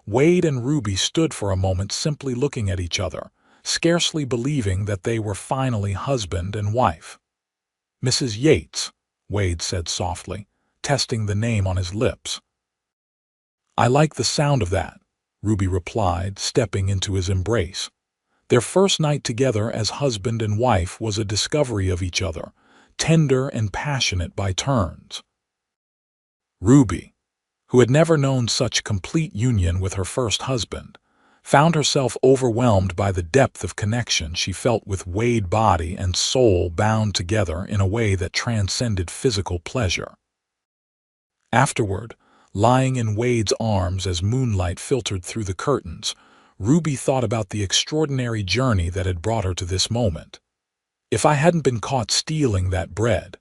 Wade and Ruby stood for a moment simply looking at each other, scarcely believing that they were finally husband and wife. "Mrs. Yates," Wade said softly, testing the name on his lips. "I like the sound of that," Ruby replied, stepping into his embrace. Their first night together as husband and wife was a discovery of each other, tender and passionate by turns. Ruby, who had never known such complete union with her first husband, found herself overwhelmed by the depth of connection she felt with Wade, body and soul bound together in a way that transcended physical pleasure. Afterward, lying in Wade's arms as moonlight filtered through the curtains, Ruby thought about the extraordinary journey that had brought her to this moment. "If I hadn't been caught stealing that bread,"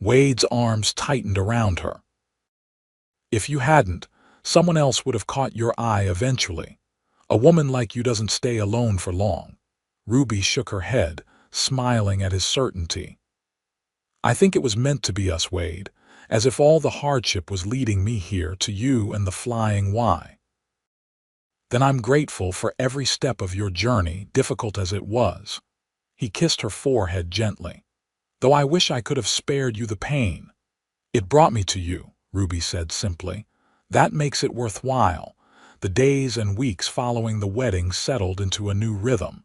Wade's arms tightened around her. "If you hadn't, someone else would have caught your eye eventually. A woman like you doesn't stay alone for long." Ruby shook her head, smiling at his certainty. "I think it was meant to be us, Wade, as if all the hardship was leading me here to you and the Flying Y." "Then I'm grateful for every step of your journey, difficult as it was." He kissed her forehead gently. "Though I wish I could have spared you the pain." "It brought me to you," Ruby said simply, That makes it worthwhile. The days and weeks following the wedding settled into a new rhythm.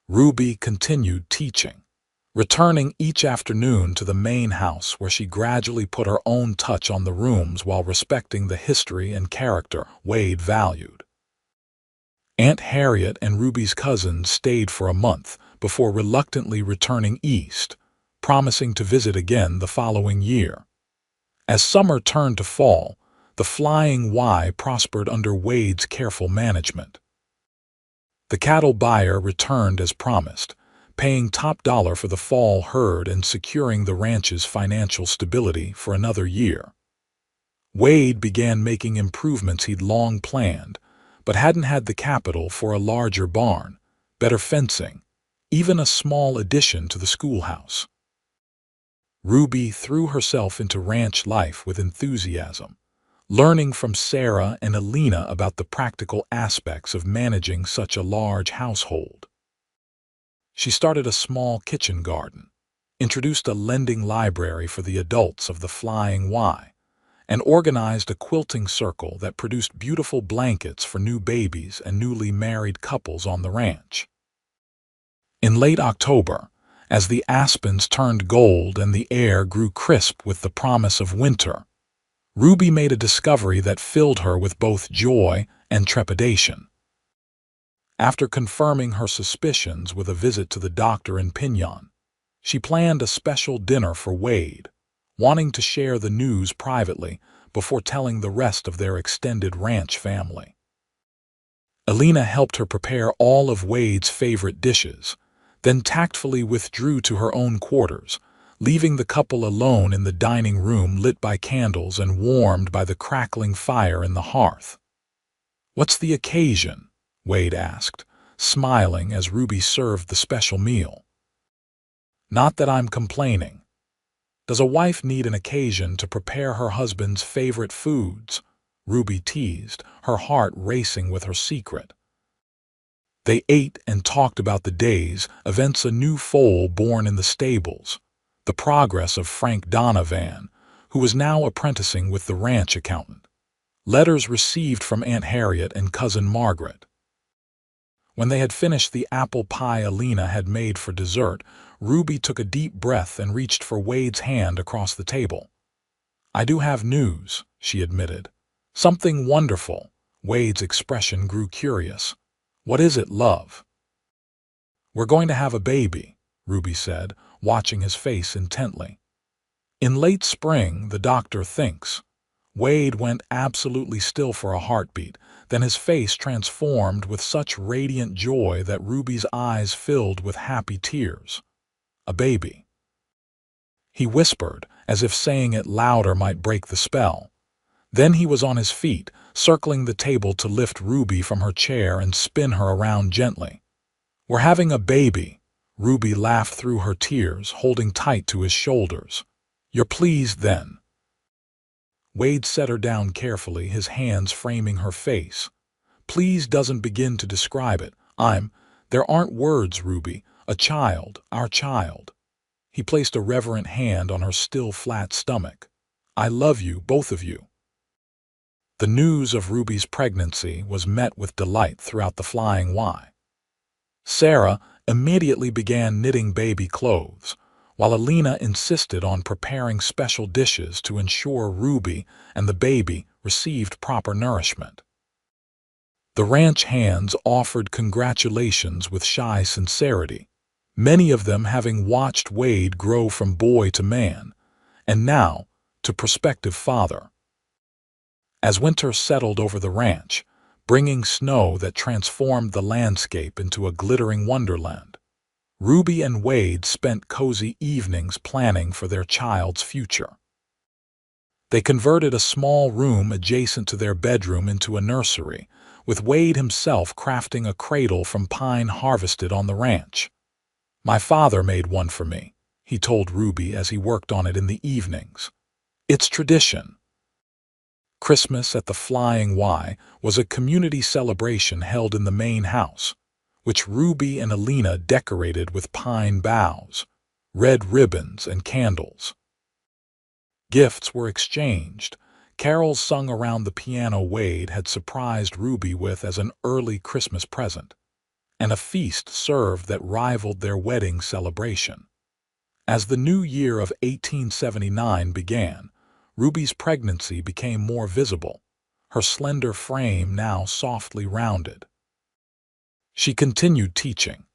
Ruby continued teaching, returning each afternoon to the main house where she gradually put her own touch on the rooms while respecting the history and character Wade valued. Aunt Harriet and Ruby's cousins stayed for a month before reluctantly returning east, promising to visit again the following year. As summer turned to fall, the Flying Y prospered under Wade's careful management. The cattle buyer returned as promised, paying top dollar for the fall herd and securing the ranch's financial stability for another year. Wade began making improvements he'd long planned, but hadn't had the capital for a larger barn, better fencing, even a small addition to the schoolhouse. Ruby threw herself into ranch life with enthusiasm, learning from Sarah and Alina about the practical aspects of managing such a large household. She started a small kitchen garden, introduced a lending library for the adults of the Flying Y, and organized a quilting circle that produced beautiful blankets for new babies and newly married couples on the ranch. In late October, as the aspens turned gold and the air grew crisp with the promise of winter, Ruby made a discovery that filled her with both joy and trepidation. After confirming her suspicions with a visit to the doctor in Pinon, she planned a special dinner for Wade, wanting to share the news privately before telling the rest of their extended ranch family. Alina helped her prepare all of Wade's favorite dishes, then tactfully withdrew to her own quarters, leaving the couple alone in the dining room lit by candles and warmed by the crackling fire in the hearth. "What's the occasion?" Wade asked, smiling as Ruby served the special meal. "Not that I'm complaining. Does a wife need an occasion to prepare her husband's favorite foods?" Ruby teased, her heart racing with her secret. They ate and talked about the days, events a new foal born in the stables, the progress of Frank Donovan, who was now apprenticing with the ranch accountant, letters received from Aunt Harriet and Cousin Margaret. When they had finished the apple pie Alina had made for dessert, Ruby took a deep breath and reached for Wade's hand across the table. "I do have news," she admitted. "Something wonderful." Wade's expression grew curious. "What is it, love?" "We're going to have a baby," Ruby said, watching his face intently. "In late spring, the doctor thinks." Wade went absolutely still for a heartbeat, then his face transformed with such radiant joy that Ruby's eyes filled with happy tears. "A baby," he whispered, as if saying it louder might break the spell. Then he was on his feet, circling the table to lift Ruby from her chair and spin her around gently. "We're having a baby." Ruby laughed through her tears, holding tight to his shoulders. "You're pleased, then?" Wade set her down carefully, his hands framing her face. "Please doesn't begin to describe it. There aren't words, Ruby. A child, our child." He placed a reverent hand on her still flat stomach. "I love you, both of you." The news of Ruby's pregnancy was met with delight throughout the Flying Y. Sarah immediately began knitting baby clothes, while Alina insisted on preparing special dishes to ensure Ruby and the baby received proper nourishment. The ranch hands offered congratulations with shy sincerity, many of them having watched Wade grow from boy to man, and now to prospective father. As winter settled over the ranch, bringing snow that transformed the landscape into a glittering wonderland, Ruby and Wade spent cozy evenings planning for their child's future. They converted a small room adjacent to their bedroom into a nursery, with Wade himself crafting a cradle from pine harvested on the ranch. "My father made one for me," he told Ruby as he worked on it in the evenings. "It's tradition." Christmas at the Flying Y was a community celebration held in the main house, which Ruby and Alina decorated with pine boughs, red ribbons, and candles. Gifts were exchanged, Carols sung around the piano Wade had surprised Ruby with as an early Christmas present, and a feast served that rivaled their wedding celebration. As the new year of 1879 began, Ruby's pregnancy became more visible, her slender frame now softly rounded. She continued teaching,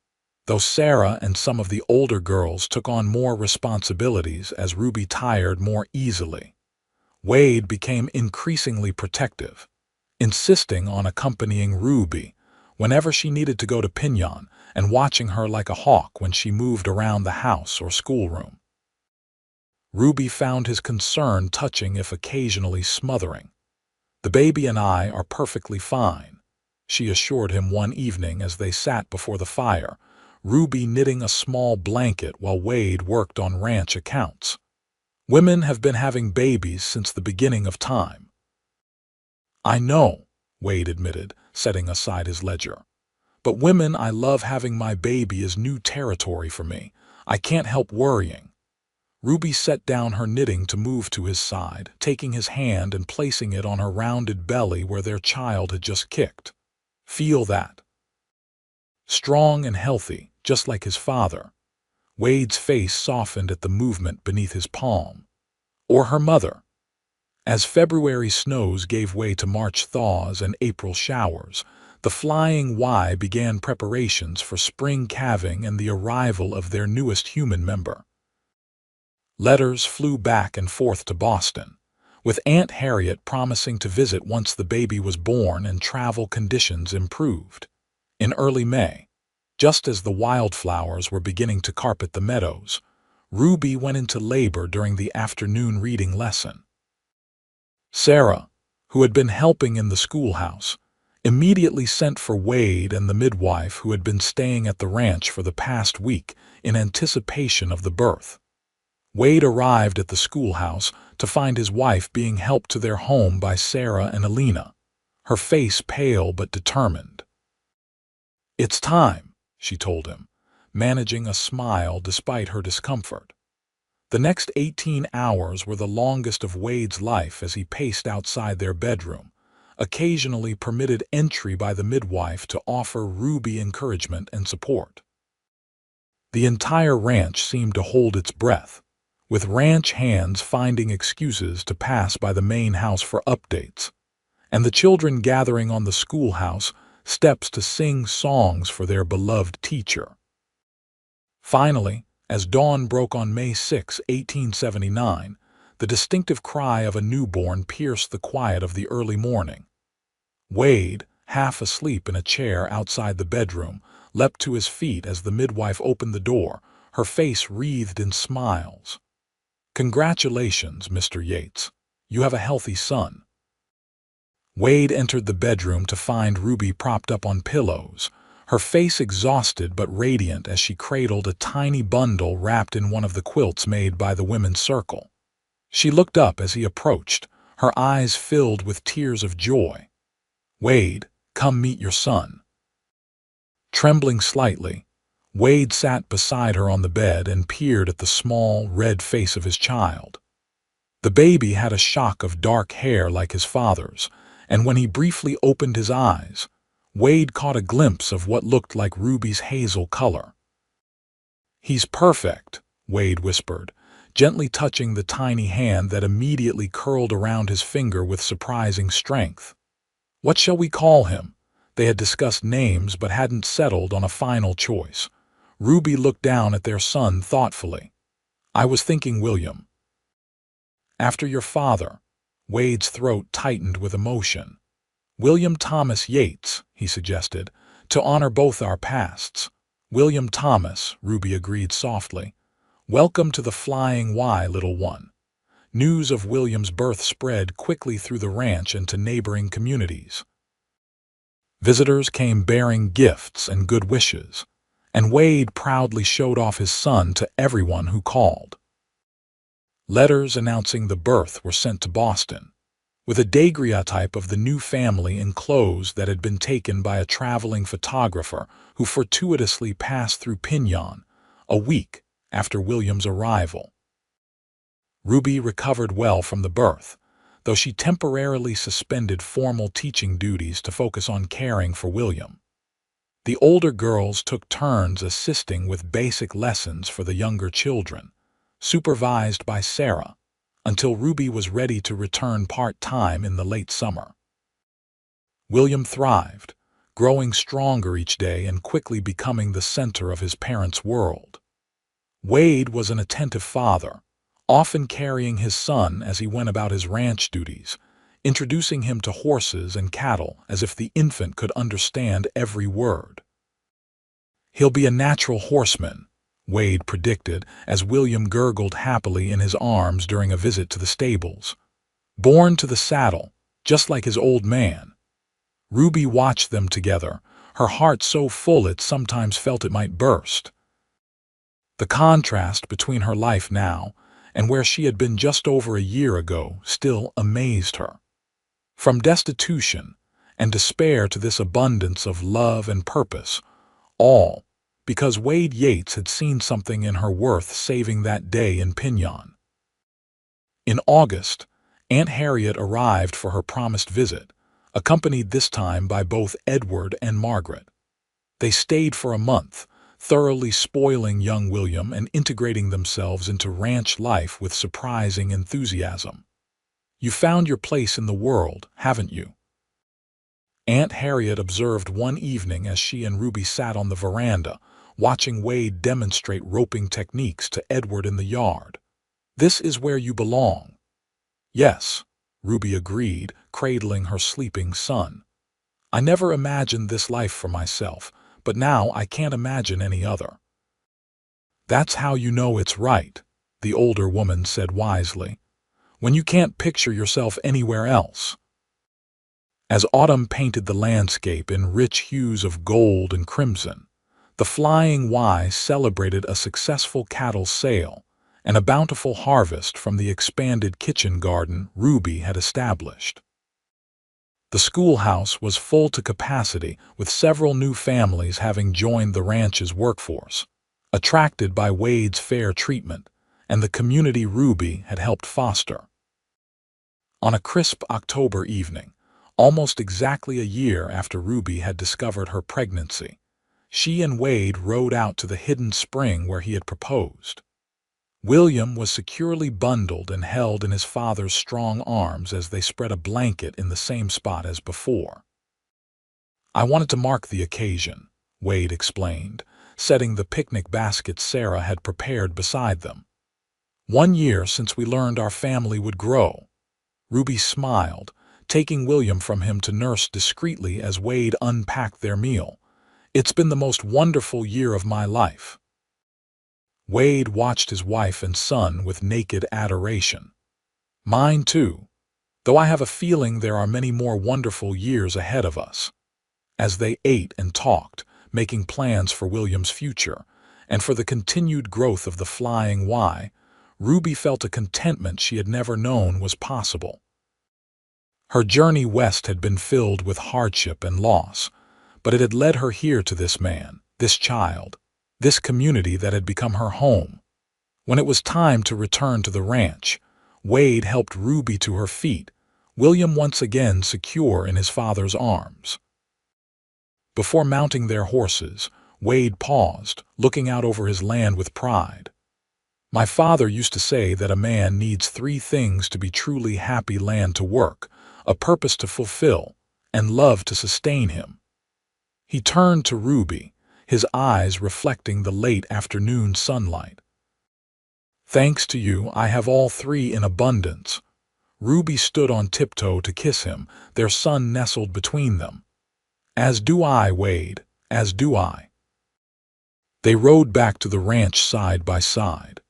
though Sarah and some of the older girls took on more responsibilities as Ruby tired more easily. Wade became increasingly protective, insisting on accompanying Ruby whenever she needed to go to Pinyon and watching her like a hawk when she moved around the house or schoolroom. Ruby found his concern touching if occasionally smothering. "The baby and I are perfectly fine," she assured him one evening as they sat before the fire, Ruby knitting a small blanket while Wade worked on ranch accounts. "Women have been having babies since the beginning of time." "I know," Wade admitted, setting aside his ledger. "But women, I love having my baby is new territory for me. I can't help worrying." Ruby set down her knitting to move to his side, taking his hand and placing it on her rounded belly where their child had just kicked. "Feel that? Strong and healthy, just like his father." Wade's face softened at the movement beneath his palm. "Or her mother." As February snows gave way to March thaws and April showers, the Flying Y began preparations for spring calving and the arrival of their newest human member. Letters flew back and forth to Boston, with Aunt Harriet promising to visit once the baby was born and travel conditions improved. In early May, just as the wildflowers were beginning to carpet the meadows, Ruby went into labor during the afternoon reading lesson. Sarah, who had been helping in the schoolhouse, immediately sent for Wade and the midwife who had been staying at the ranch for the past week in anticipation of the birth. Wade arrived at the schoolhouse to find his wife being helped to their home by Sarah and Alina, her face pale but determined. "It's time," she told him, managing a smile despite her discomfort. The next 18 hours were the longest of Wade's life as he paced outside their bedroom, occasionally permitted entry by the midwife to offer Ruby encouragement and support. The entire ranch seemed to hold its breath, with ranch hands finding excuses to pass by the main house for updates, and the children gathering on the schoolhouse steps to sing songs for their beloved teacher. Finally, as dawn broke on May 6, 1879, the distinctive cry of a newborn pierced the quiet of the early morning. Wade, half asleep in a chair outside the bedroom, leapt to his feet as the midwife opened the door, her face wreathed in smiles. "Congratulations, Mr. Yates. You have a healthy son." Wade entered the bedroom to find Ruby propped up on pillows, her face exhausted but radiant as she cradled a tiny bundle wrapped in one of the quilts made by the women's circle. She looked up as he approached, her eyes filled with tears of joy. "Wade, come meet your son." Trembling slightly, Wade sat beside her on the bed and peered at the small, red face of his child. The baby had a shock of dark hair like his father's, and when he briefly opened his eyes, Wade caught a glimpse of what looked like Ruby's hazel color. "He's perfect," Wade whispered, gently touching the tiny hand that immediately curled around his finger with surprising strength. "What shall we call him?" They had discussed names but hadn't settled on a final choice. Ruby looked down at their son thoughtfully. "I was thinking William." "After your father." Wade's throat tightened with emotion. "William Thomas Yates," he suggested, "to honor both our pasts." "William Thomas," Ruby agreed softly. "Welcome to the Flying Y, little one." News of William's birth spread quickly through the ranch and to neighboring communities. Visitors came bearing gifts and good wishes, and Wade proudly showed off his son to everyone who called. Letters announcing the birth were sent to Boston, with a daguerreotype of the new family enclosed that had been taken by a traveling photographer who fortuitously passed through Pinyon a week after William's arrival. Ruby recovered well from the birth, though she temporarily suspended formal teaching duties to focus on caring for William. The older girls took turns assisting with basic lessons for the younger children, supervised by Sarah, until Ruby was ready to return part-time in the late summer. William thrived, growing stronger each day and quickly becoming the center of his parents' world. Wade was an attentive father, often carrying his son as he went about his ranch duties, introducing him to horses and cattle as if the infant could understand every word. "He'll be a natural horseman," Wade predicted as William gurgled happily in his arms during a visit to the stables. "Born to the saddle, just like his old man." Ruby watched them together, her heart so full it sometimes felt it might burst. The contrast between her life now and where she had been just over a year ago still amazed her. From destitution and despair to this abundance of love and purpose, all because Wade Yates had seen something in her worth saving that day in Pinyon. In August, Aunt Harriet arrived for her promised visit, accompanied this time by both Edward and Margaret. They stayed for a month, thoroughly spoiling young William and integrating themselves into ranch life with surprising enthusiasm. "You found your place in the world, haven't you?" Aunt Harriet observed one evening as she and Ruby sat on the veranda, watching Wade demonstrate roping techniques to Edward in the yard. "This is where you belong." "Yes," Ruby agreed, cradling her sleeping son. "I never imagined this life for myself, but now I can't imagine any other." "That's how you know it's right," the older woman said wisely, "when you can't picture yourself anywhere else." As autumn painted the landscape in rich hues of gold and crimson, the Flying Y celebrated a successful cattle sale and a bountiful harvest from the expanded kitchen garden Ruby had established. The schoolhouse was full to capacity, with several new families having joined the ranch's workforce, attracted by Wade's fair treatment and the community Ruby had helped foster. On a crisp October evening, almost exactly a year after Ruby had discovered her pregnancy, she and Wade rode out to the hidden spring where he had proposed. William was securely bundled and held in his father's strong arms as they spread a blanket in the same spot as before. "I wanted to mark the occasion," Wade explained, setting the picnic basket Sarah had prepared beside them. "1 year since we learned our family would grow." Ruby smiled, taking William from him to nurse discreetly as Wade unpacked their meal. "It's been the most wonderful year of my life." Wade watched his wife and son with naked adoration. "Mine too, though I have a feeling there are many more wonderful years ahead of us." As they ate and talked, making plans for William's future and for the continued growth of the Flying Y, Ruby felt a contentment she had never known was possible. Her journey west had been filled with hardship and loss, but it had led her here to this man, this child, this community that had become her home. When it was time to return to the ranch, Wade helped Ruby to her feet, William once again secure in his father's arms. Before mounting their horses, Wade paused, looking out over his land with pride. "My father used to say that a man needs 3 things to be truly happy: land to work, a purpose to fulfill, and love to sustain him." He turned to Ruby, his eyes reflecting the late afternoon sunlight. "Thanks to you, I have all 3 in abundance." Ruby stood on tiptoe to kiss him, their son nestled between them. "As do I, Wade, as do I." They rode back to the ranch side by side,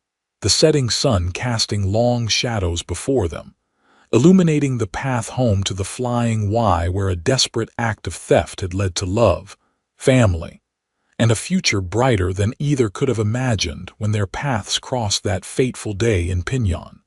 the setting sun casting long shadows before them, illuminating the path home to the Flying Y, where a desperate act of theft had led to love, family, and a future brighter than either could have imagined when their paths crossed that fateful day in Pinyon.